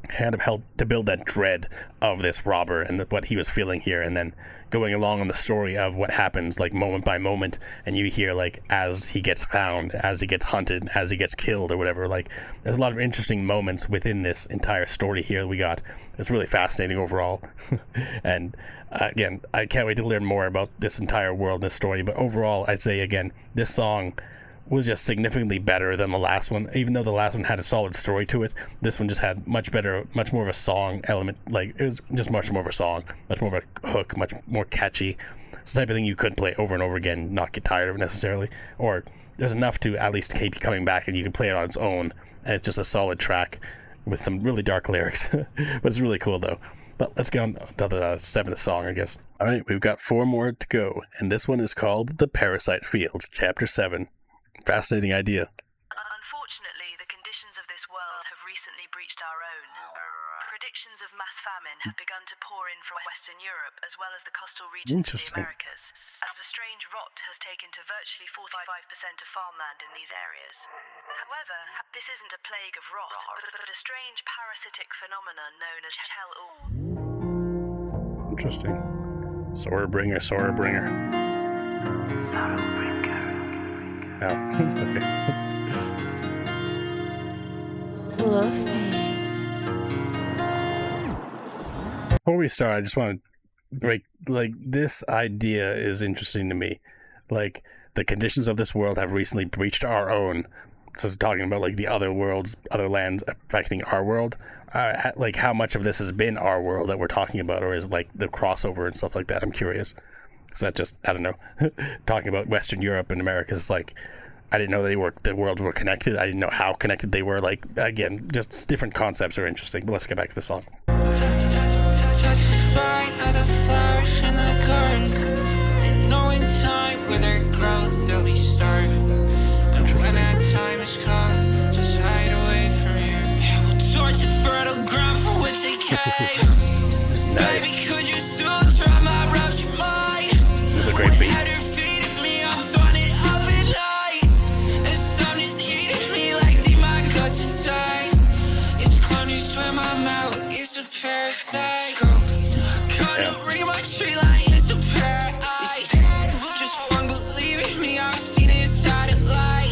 Kind of helped to build that dread of this robber and what he was feeling here, and then going along on the story of what happens like moment by moment, and you hear like as he gets found, as he gets hunted, as he gets killed or whatever. Like there's a lot of interesting moments within this entire story here that we got. It's really fascinating overall. And again, I can't wait to learn more about this entire world, this story. But overall, I'd say again, this song was just significantly better than the last one. Even though the last one had a solid story to it, this one just had much more of a song element. Like it was just much more of a song, much more of a hook, much more catchy. It's the type of thing you could play over and over again, not get tired of it necessarily, or there's enough to at least keep you coming back, and you can play it on its own, and it's just a solid track with some really dark lyrics. But it's really cool though. But let's get on to the 7th song, I guess. Alright, we've got 4 more to go, and this one is called The Parasite Fields, Chapter 7. Fascinating idea. Unfortunately, the conditions of this world have recently breached our own. Predictions of mass famine have begun to pour in from Western Europe, as well as the coastal regions of the Americas, as a strange rot has taken to virtually 45% of farmland in these areas. However, this isn't a plague of rot, but a strange parasitic phenomenon known as Interesting. Sorrowbringer. Sorrowbringer. Oh, okay. Before we start, I just want to break, like, this idea is interesting to me. Like, the conditions of this world have recently breached our own. So it's talking about, like, the other worlds, other lands affecting our world. Like, how much of this has been our world that we're talking about, or is it, like, the crossover and stuff like that? I'm curious. Is that just, I don't know, talking about Western Europe and America is like, I didn't know the worlds were connected. I didn't know how connected they were. Like, again, just different concepts are interesting. But let's get back to the song. Touch the spine of the flowers in the garden. They know in time with their growth they'll be starving. And when that time is come, just hide away from here. Yeah, we'll torch the fertile ground for which they came. Nice. Baby, could you still try my rupture mind? This is a great beat. Parasite, can't ring my tree like it's a paradise. Just fun believing me, I've seen it inside it like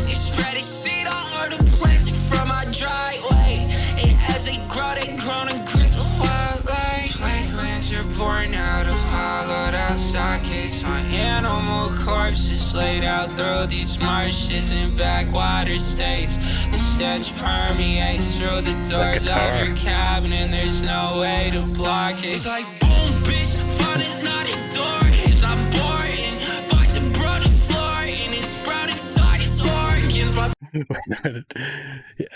it's spreading seed all over the plants from my driveway. And as they grow and grip the wildlife. Like lands are born out of hollowed out sockets on animal corpses laid out through these marshes and backwater states. The stench permeates through the doors of your cabin and there's no way to block it. It's like boom, bitch, find it, not a door. It's not boring. Vibes and brought the floor and it's sprouted inside its organs.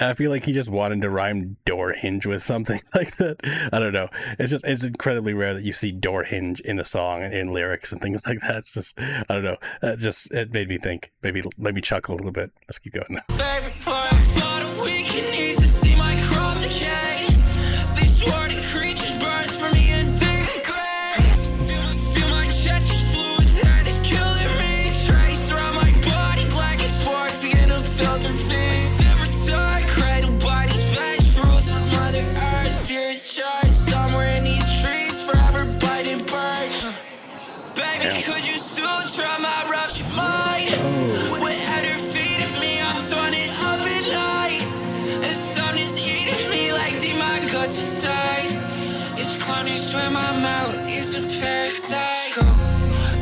I feel like he just wanted to rhyme door hinge with something like that. I don't know. It's incredibly rare that you see door hinge in a song and in lyrics and things like that. It's just, I don't know. It made me think. Maybe let me chuckle a little bit. Let's keep going. Favorite part of the weekend needs to see my crop decay. These swore the creatures birth from me and degrade. Feel my chest is fluid that is killing me. Trace around my body, black as sparks begin to filter fish. Cradled by these veg fruits of Mother Earth. Spirits charged somewhere in these trees, forever biting birds. Baby, could you still try my rupture mind? Without her feeding me, I'm throwing it up at night. And something's eating me like deep my guts inside. It's climbing straight my mouth, it's a parasite.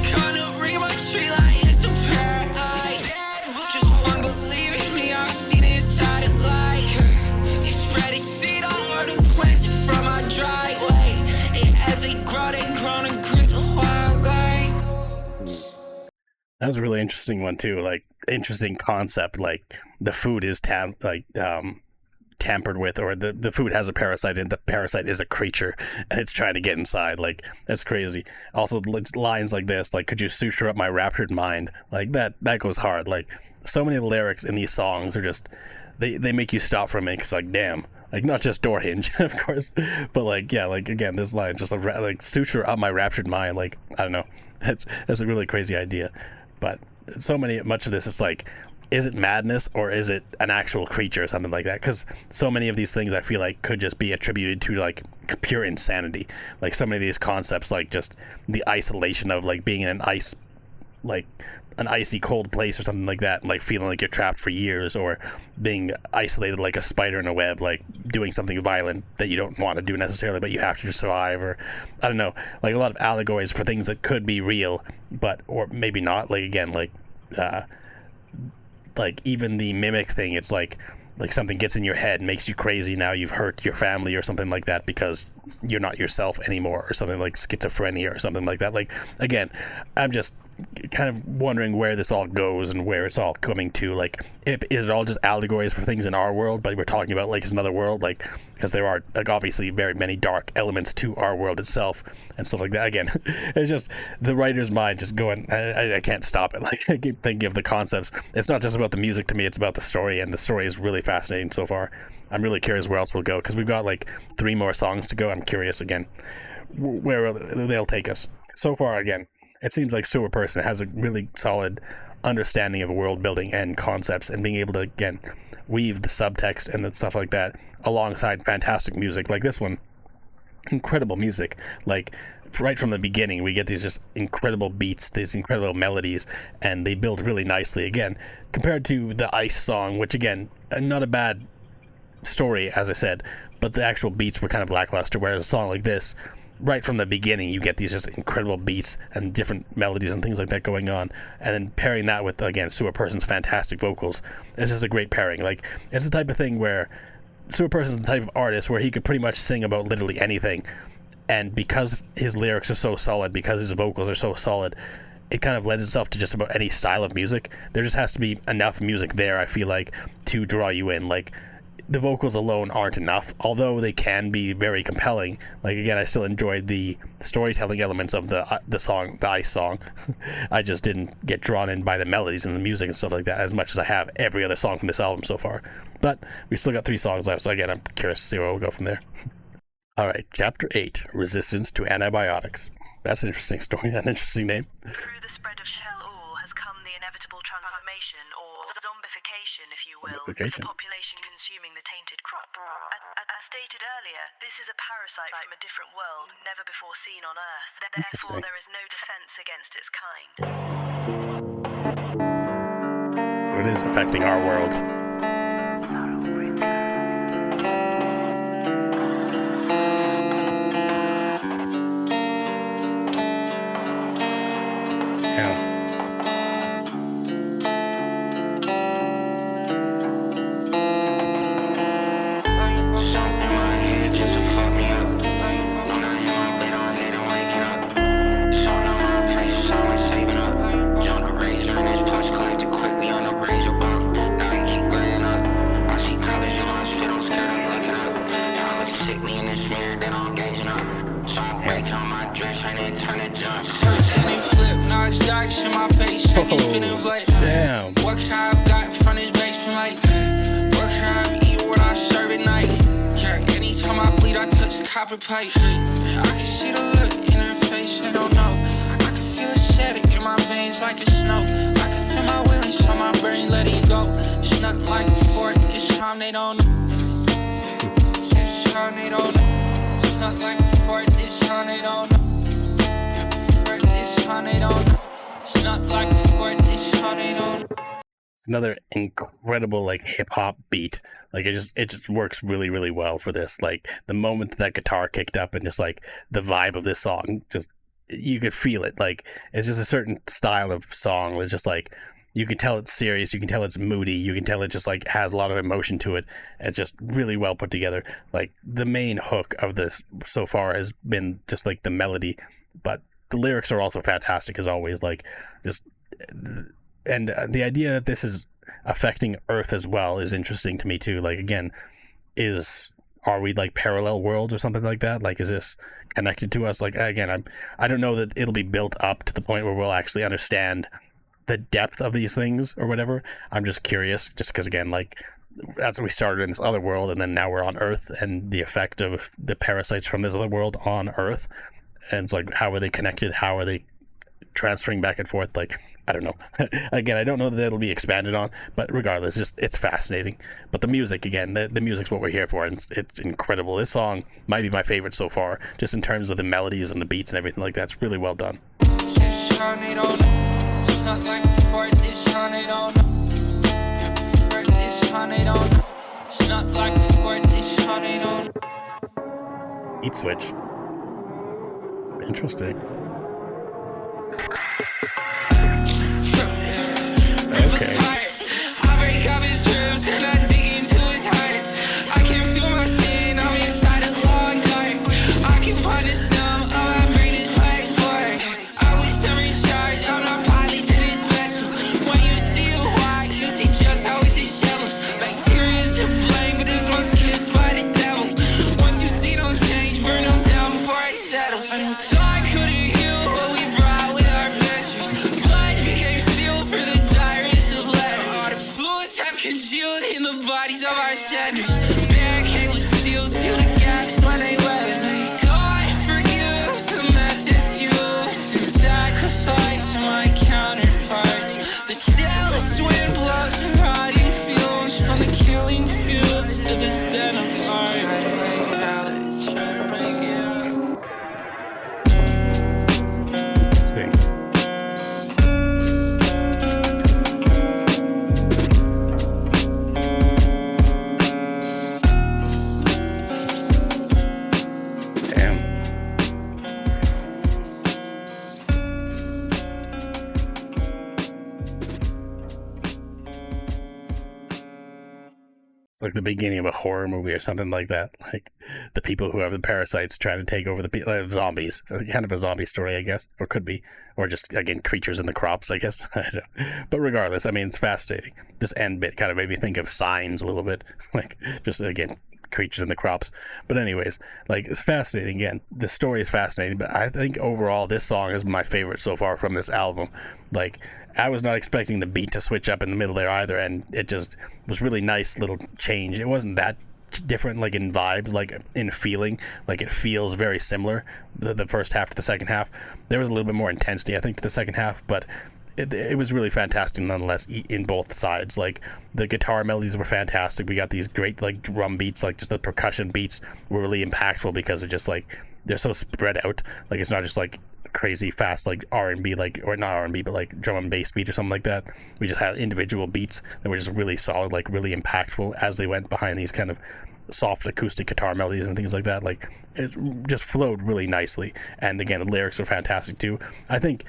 Kinda ring my tree like it's a paradise. That was a really interesting one too. Like interesting concept. Like the food is tampered with, or the food has a parasite, and the parasite is a creature, and it's trying to get inside. Like that's crazy. Also, lines like this, like "Could you suture up my raptured mind?" Like that goes hard. Like so many of the lyrics in these songs are just they make you stop for a minute. Cause like damn. Like not just door hinge, of course, but like yeah, like again, this line just like suture up my raptured mind. Like I don't know, that's a really crazy idea. But much of this is like, is it madness or is it an actual creature or something like that? Because so many of these things I feel like could just be attributed to like pure insanity. Like so many of these concepts, like just the isolation of like being in an icy cold place or something like that, and like feeling like you're trapped for years, or being isolated like a spider in a web, like doing something violent that you don't want to do necessarily, but you have to survive, or I don't know, like a lot of allegories for things that could be real, but or maybe not. Like again, like even the mimic thing, it's like something gets in your head, makes you crazy. Now you've hurt your family or something like that because you're not yourself anymore, or something like schizophrenia or something like that. Like again, I'm just kind of wondering where this all goes and where it's all coming to. Like, is it all just allegories for things in our world, but we're talking about like it's another world? Like, because there are like obviously very many dark elements to our world itself and stuff like that. Again, it's just the writer's mind just going. I can't stop it. Like I keep thinking of the concepts. It's not just about the music to me; it's about the story, and the story is really fascinating so far. I'm really curious where else we'll go, because we've got like 3 more songs to go. I'm curious again where they'll take us. So far, again, it seems like Sewerperson has a really solid understanding of world building and concepts, and being able to again weave the subtext and the stuff like that alongside fantastic music like this one. Incredible music. Like right from the beginning, we get these just incredible beats, these incredible melodies, and they build really nicely. Again, compared to the Ice song, which again, not a bad story, as I said, but the actual beats were kind of lackluster, whereas a song like this, right from the beginning, you get these just incredible beats and different melodies and things like that going on, and then pairing that with, again, Sewerperson's fantastic vocals. It's just a great pairing. Like, it's the type of thing where Sewerperson's the type of artist where he could pretty much sing about literally anything, and because his lyrics are so solid, because his vocals are so solid, it kind of lends itself to just about any style of music. There just has to be enough music there, I feel like, to draw you in. Like, the vocals alone aren't enough, although they can be very compelling. Like again, I still enjoyed the storytelling elements of the song, the Ice song. I just didn't get drawn in by the melodies and the music and stuff like that as much as I have every other song from this album so far. But we still got 3 songs left, so again, I'm curious to see where we'll go from there. Alright, Chapter 8, Resistance to Antibiotics. That's an interesting story, an interesting name. Through the spread of shell all has come the inevitable transformation, or zombification, if you will, of the population consuming the tainted crop. As stated earlier, this is a parasite from a different world, never before seen on Earth. Therefore, there is no defense against its kind. So it is affecting our world. Damn. What could I have got from this basement? Like, what could I have eaten when I serve at night? Yeah, anytime I bleed, I touch the copper pipe. I can see the look in her face, I don't know. I can feel it shedding in my veins like it's snow. I can feel my willingness on my brain letting go. It's nothing like before, this time they don't know. This time they don't know. It's not like before, this time they don't know. Yeah, before this time they don't know. It's not like before, this time they don't know. It's another incredible like hip hop beat. Like it just works really, really well for this. Like the moment that guitar kicked up and just like the vibe of this song, just you could feel it. Like it's just a certain style of song. It's just like you can tell it's serious, you can tell it's moody, you can tell it just like has a lot of emotion to it. It's just really well put together. Like the main hook of this so far has been just like the melody, but the lyrics are also fantastic as always. Like just and the idea that this is affecting Earth as well is interesting to me too. Like, again, are we like parallel worlds or something like that? Like, is this connected to us? Like, again, I don't know that it'll be built up to the point where we'll actually understand the depth of these things or whatever. I'm just curious, just because, again, like, that's we started in this other world, and then now we're on Earth, and the effect of the parasites from this other world on Earth, and it's like, how are they connected? How are they transferring back and forth? Like, I don't know. Again, I don't know that it'll be expanded on, but regardless, it's fascinating. But the music, again, the music's what we're here for, and it's incredible. This song might be my favorite so far, just in terms of the melodies and the beats and everything like that. It's really well done. Beat switch. Interesting. Okay. I break up his ribs and I dig into his heart. I can feel my sin, I'm inside a long dark. I can find the sum of my brain is black spark. I wish I'm in charge, I'm not pilot to this vessel. When you see a white, you see just how it dishevels. Bacteria's to blame, but this one's kissed by the devil. Once you see them change, burn them down before it settles. I know time couldn't heal what we brought with our ventures. Blood became sealed for the diaries of letters. All the fluids have congealed in the bodies of our senders. Barricade with steel, seal the gaps when they weather. May God forgive the methods used and sacrifice my counterparts. The stillest wind blows rotting fumes from the killing fields to this den of art. Like the beginning of a horror movie or something like that. Like the people who have the parasites trying to take over the zombies. Kind of a zombie story, I guess, or could be, or just, again, creatures in the crops, I guess. I don't know. But regardless, I mean, it's fascinating. This end bit kind of made me think of Signs a little bit, like just, again, creatures in the crops. But anyways, like, it's fascinating. Again, the story is fascinating, but I think overall this song is my favorite so far from this album. Like, I was not expecting the beat to switch up in the middle there either, and it just was really nice little change. It wasn't that different, like, in vibes, like in feeling. Like, it feels very similar, the first half to the second half. There was a little bit more intensity, I think, to the second half, but it was really fantastic nonetheless in both sides. Like, the guitar melodies were fantastic. We got these great, like, drum beats, like, just the percussion beats were really impactful because it just, like, they're so spread out. Like, it's not just, like, crazy fast, like, R&B, like, or not R&B, but, like, drum and bass beat or something like that. We just had individual beats that were just really solid, like, really impactful as they went behind these kind of soft acoustic guitar melodies and things like that. Like, it just flowed really nicely. And again, the lyrics are fantastic too. I think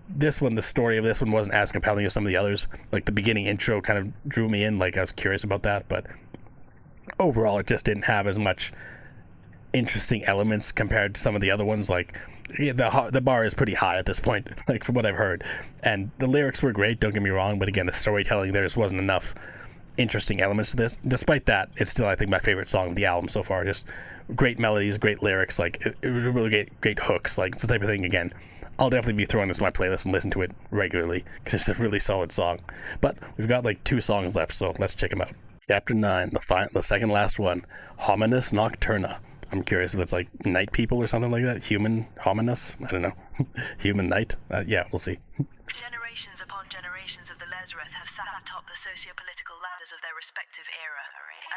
this one, the story of this one wasn't as compelling as some of the others. Like, the beginning intro kind of drew me in, like, I was curious about that, but overall it just didn't have as much interesting elements compared to some of the other ones. Like, yeah, the bar is pretty high at this point, like, from what I've heard, and the lyrics were great, don't get me wrong, but again, the storytelling, there just wasn't enough interesting elements to this. Despite that, it's still, I think, my favorite song of the album so far. Just great melodies, great lyrics, like, it was really great hooks. Like, it's the type of thing, again, I'll definitely be throwing this in my playlist and listen to it regularly, because it's a really solid song. But we've got, like, 2 songs left, so let's check them out. Chapter 9, the second last one, HOMINUS NOCTURNA. I'm curious if it's like night people or something like that. Human HOMINUS? I don't know. Human night? Yeah, we'll see. Generations upon generations of the LEZORYTH have sat atop the socio-political ladders of their respective era,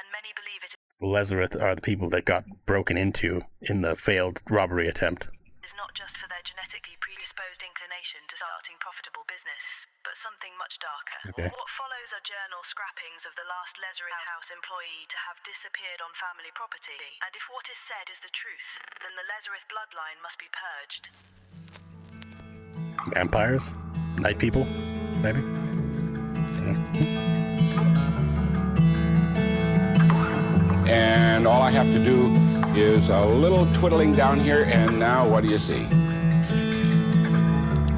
and many believe it LEZORYTH are the people that got broken into in the failed robbery attempt. is not just for their genetically predisposed inclination to starting profitable business, but something much darker. Okay. What follows are journal scrappings of the last LEZORYTH house employee to have disappeared on family property, and if what is said is the truth, then the LEZORYTH bloodline must be purged. Vampires? Night people? Maybe? And all I have to do is a little twiddling down here, and now what do you see?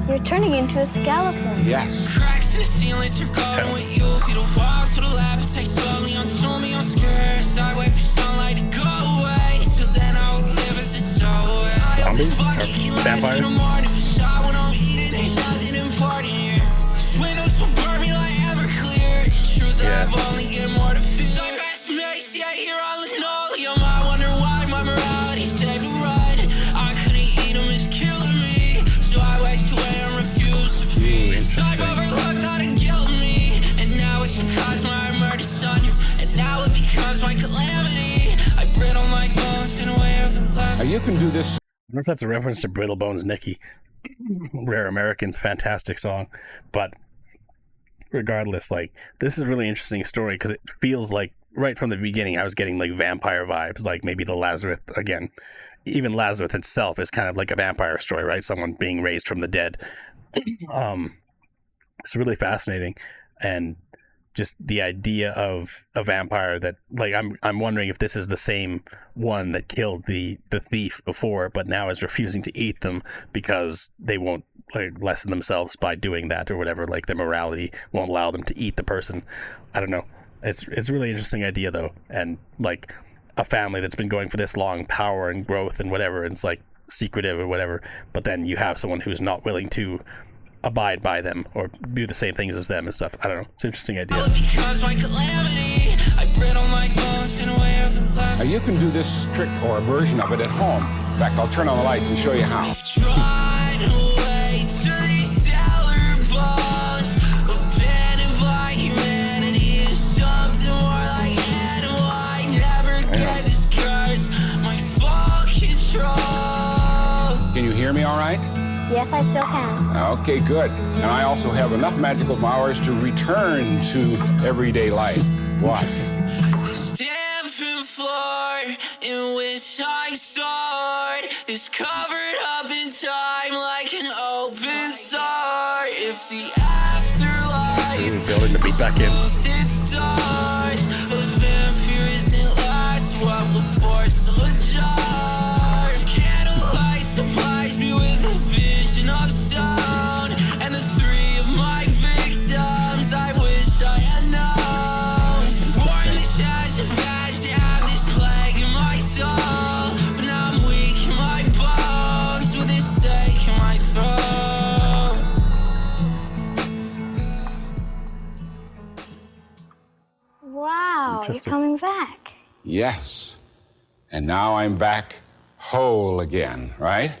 You're turning into a skeleton. Yes. Cracks in the ceiling, you're going with you. Feed the walls with a appetite slowly onto me. I'm scared. I wait for sunlight to go away. Till then I'll live as a soul. Zombies? Or vampires? Shot when I'm eating, ain't nothing important here. These windows will burn me like Everclear. It's true that I've only get more to fear. So fast makes, yeah, here all in all. You might wonder why my morality said to run. I couldn't eat them, it's killing me. So I waste away and refuse to feed. It's like overlooked out of guilt in me. And now it's because my murder son you. And now it becomes my calamity. I brittle my bones in a way of the love. Now you can do this. I don't know if that's a reference to Brittle Bones Nikki. Rare American's fantastic song. But regardless, like, this is a really interesting story because it feels like right from the beginning I was getting like vampire vibes, like maybe the LEZORYTH again. Even LEZORYTH itself is kind of like a vampire story, right? Someone being raised from the dead. It's really fascinating, and just the idea of a vampire that, like, I'm wondering if this is the same one that killed the thief before, but now is refusing to eat them because they won't like lessen themselves by doing that or whatever. Like their morality won't allow them to eat the person. I don't know. It's a really interesting idea though, and like a family that's been going for this long, power and growth and whatever, and it's like secretive or whatever. But then you have someone who's not willing to abide by them or do the same things as them and stuff. I don't know. It's an interesting idea. Now you can do this trick or a version of it at home. In fact, I'll turn on the lights and show you how. Can you hear me all right? Yes, I still can. Okay, good. And I also have enough magical powers to return to everyday life. Watch. Stamping floor in which I stored is covered up in time like an open sore. If the afterlife building the beat back in. It starts, the vampire isn't last. What will force a jar? Candlelight supplies me with a vision of sound, and the three of my victims I wish I had known. Worn this as a badge to have this plague in my soul, but now I'm weak in my bones with this stake in my throat. Wow, you're coming back. Yes. And now I'm back whole again, right?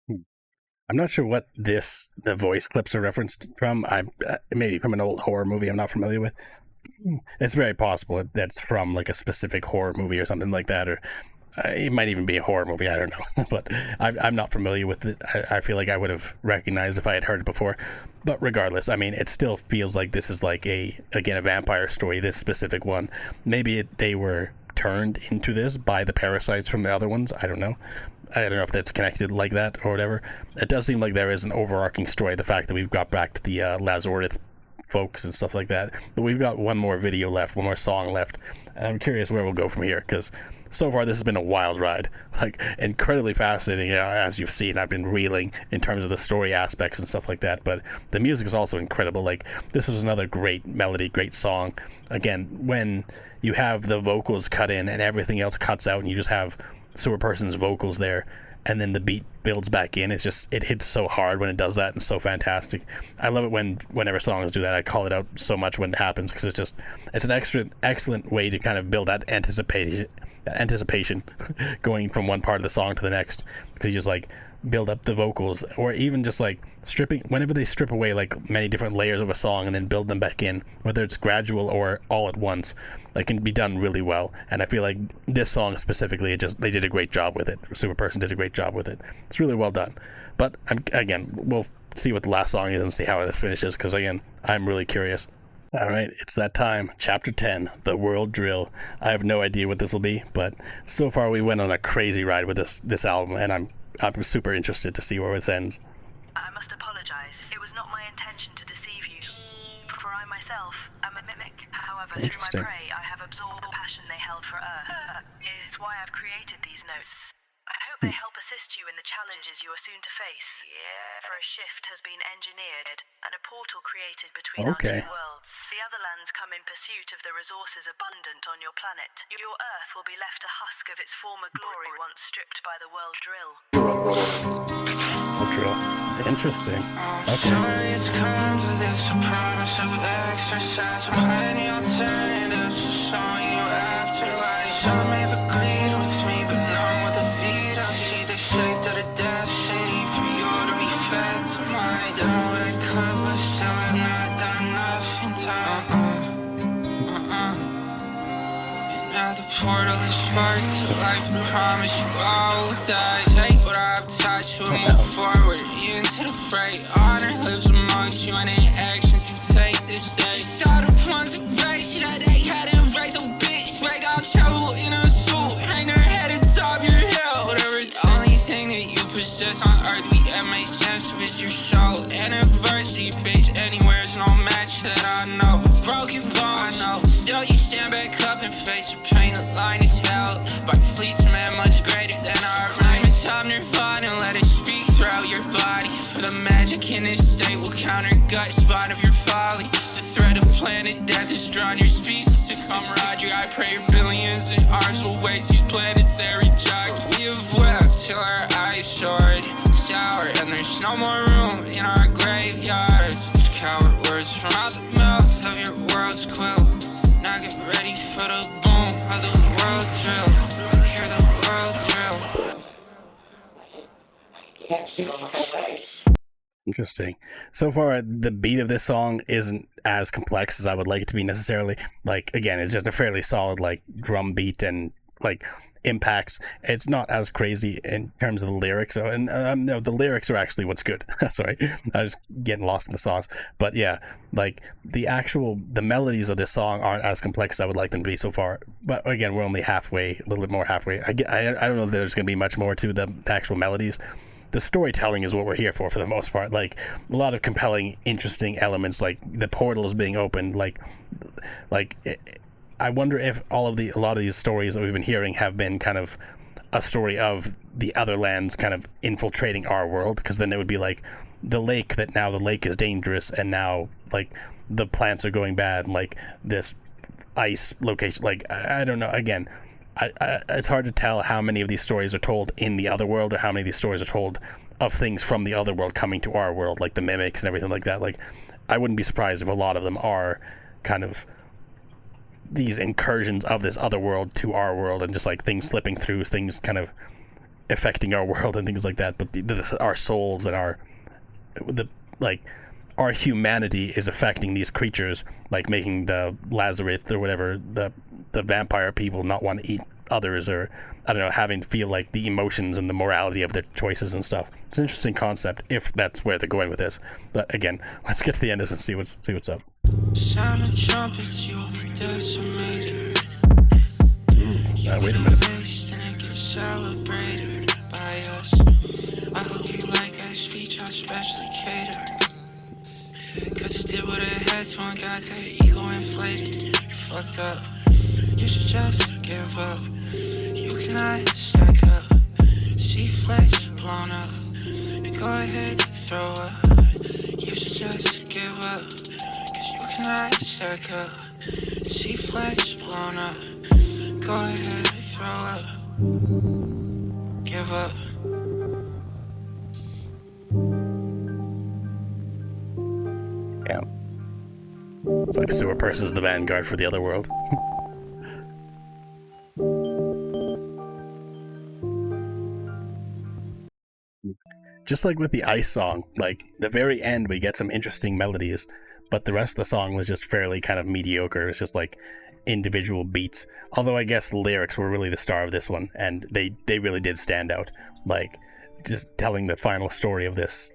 I'm not sure what the voice clips are referenced from. Maybe from an old horror movie I'm not familiar with. It's very possible that's from like a specific horror movie or something like that, or it might even be a horror movie. I don't know, but I'm not familiar with it. I feel like I would have recognized if I had heard it before. But regardless, I mean, it still feels like this is like a vampire story. This specific one, maybe they were turned into this by the parasites from the other ones. I don't know if that's connected like that or whatever. It does seem like there is an overarching story, the fact that we've got back to the LEZORYTH folks and stuff like that. But we've got one more video left, one more song left, and I'm curious where we'll go from here, because so far this has been a wild ride, like incredibly fascinating. As you've seen, I've been reeling in terms of the story aspects and stuff like that, but the music is also incredible. Like, this is another great melody, great song. Again, when you have the vocals cut in and everything else cuts out and you just have Sewerperson's vocals there, and then the beat builds back in, it hits so hard when it does that, and so fantastic. I love it whenever songs do that. I call it out so much when it happens, because it's an excellent way to kind of build that anticipation going from one part of the song to the next, because you just like build up the vocals, or even just like whenever they strip away like many different layers of a song and then build them back in, whether it's gradual or all at once, that can be done really well. And I feel like this song specifically, they did a great job with it. Sewerperson did a great job with it. It's really well done. But we'll see what the last song is and see how this finishes, because again, I'm really curious. All right, it's that time. Chapter 10, The World Drill. I have no idea what this will be, but so far we went on a crazy ride with this album, and I'm super interested to see where this ends. I must apologize. It was not my intention to deceive you. For I myself am a mimic. However, through my prey, I have absorbed the passion they held for Earth. It is why I've created these notes. I hope They help assist you in the challenges you are soon to face. For a shift has been engineered and a portal created between our two worlds. The Otherlands come in pursuit of the resources abundant on your planet. Your Earth will be left a husk of its former glory once stripped by the world drill. Drill. Interesting. Okay. It's come to this, a promise of exercise. I'm hiding alternatives, a song you afterlife. Some have agreed with me, but none with a feet. I see the shape of the destiny for you to be fed to mine. Done what I could, but still I've not done enough in time. And now the portal is sparked to life and promise you all will die. Take what I've taught you and move forward into the fray. Honor lives amongst you and in actions you take this day. Saw the plans of race that they had to raise a bitch. Break out trouble in a suit, hang her head atop your hill. Whatever, the only thing that you possess on earth we have made sense of is your soul. And adversity face anywhere is no match that I know. Broken bones, I know. Still you stand back up and face your pain. The line is held by fleets, man, much greater than our climb is top nirvana and let it speak throughout your body. For the magic in this state will counter gut spot of your folly. The threat of planet death has drawn your species to camaraderie. I pray your billions of arms will waste these planetary jockeys. We have wept till our eyes soared sour, and there's no more room in our graveyards. These coward words from out the mouth of your world's quill. Now get ready for the boom of the world drill. Hear the world drill. Interesting. So far, the beat of this song isn't as complex as I would like it to be necessarily. Like, again, it's just a fairly solid, like, drum beat and, like, impacts. It's not as crazy in terms of the lyrics. So, and no, the lyrics are actually what's good. Sorry, I was getting lost in the sauce. But yeah, like, the melodies of this song aren't as complex as I would like them to be so far. But again, we're only halfway, a little bit more halfway. I don't know if there's going to be much more to the actual melodies. The storytelling is what we're here for the most part. Like, a lot of compelling, interesting elements, like the portal is being opened. I wonder if a lot of these stories that we've been hearing have been kind of a story of the Otherlands kind of infiltrating our world, because then it would be like the lake is dangerous, and now, like, the plants are going bad, and, like, this ice location, like, I don't know. Again, it's hard to tell how many of these stories are told in the other world, or how many of these stories are told of things from the other world coming to our world, like the mimics and everything like that. Like, I wouldn't be surprised if a lot of them are kind of these incursions of this other world to our world, and just like things slipping through, things kind of affecting our world and things like that. But our souls and our humanity is affecting these creatures, like making the LEZORYTH or whatever, the vampire people not want to eat others, or I don't know, having to feel like the emotions and the morality of their choices and stuff. It's an interesting concept if that's where they're going with this. But again, let's get to the end of this and see what's up. Sound of trumpets, you'll be decimated. Wait a minute. And it gets celebrated by us. I hope you like that speech I specially catered. Cause it did what it had to and got that ego inflated. Fucked up. You should just give up. You cannot stack up. See flesh blown up. Go ahead, throw up. You should just give up. Cause you cannot stack up. See flesh blown up. Go ahead, throw up. Give up. Yeah. It's like Sewerperson's the vanguard for the other world. Just like with the Ice song, like, the very end we get some interesting melodies, but the rest of the song was just fairly kind of mediocre. It's just like individual beats. Although I guess the lyrics were really the star of this one, and they really did stand out. Like, just telling the final story of this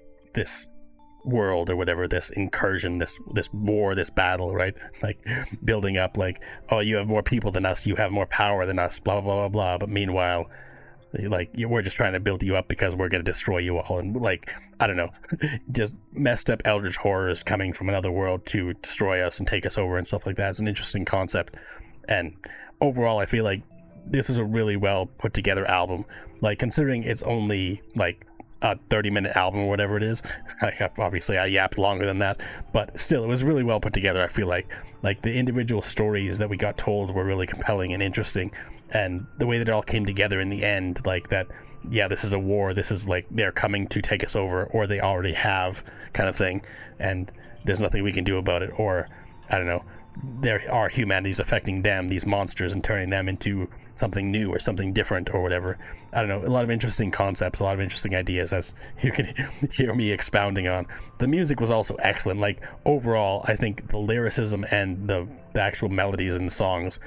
world or whatever, this incursion, this war, this battle, right? Like, building up, like, oh, you have more people than us, you have more power than us, blah blah blah blah. But meanwhile, like, we're just trying to build you up because we're going to destroy you all. And, like, I don't know, just messed up eldritch horrors coming from another world to destroy us and take us over and stuff like that. It's an interesting concept. And overall, I feel like this is a really well put together album. Like, considering it's only like a 30-minute album or whatever it is. Obviously I yapped longer than that, but still, it was really well put together. I feel like the individual stories that we got told were really compelling and interesting, and the way that it all came together in the end, like that, yeah, this is a war, this is like they're coming to take us over, or they already have, kind of thing, and there's nothing we can do about it, or I don't know, there are humanities affecting them, these monsters, and turning them into something new or something different or whatever. I don't know, a lot of interesting concepts, a lot of interesting ideas, as you can hear me expounding on. The music was also excellent. Like, overall, I think the lyricism and the actual melodies in the songs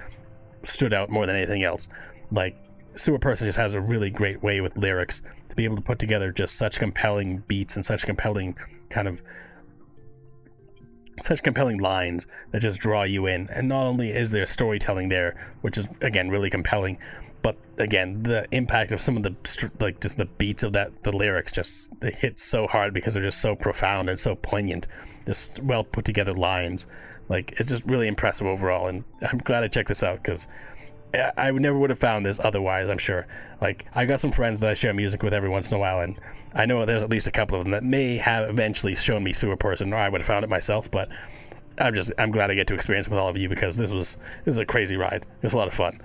stood out more than anything else. Like, Sewerperson just has a really great way with lyrics to be able to put together just such compelling beats and such compelling lines that just draw you in. And not only is there storytelling there, which is again really compelling, but again, the impact of some of the just the beats of the lyrics just hit so hard because they're just so profound and so poignant, just well put together lines. Like, it's just really impressive overall, and I'm glad I checked this out because I never would have found this otherwise, I'm sure. Like, I've got some friends that I share music with every once in a while, and I know there's at least a couple of them that may have eventually shown me Sewerperson, or I would have found it myself, but I'm glad I get to experience it with all of you, because this was a crazy ride. It was a lot of fun.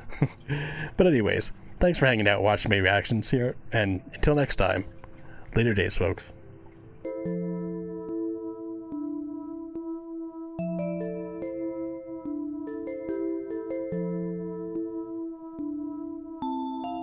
But anyways, thanks for hanging out, watching my reactions here, and until next time, later days, folks.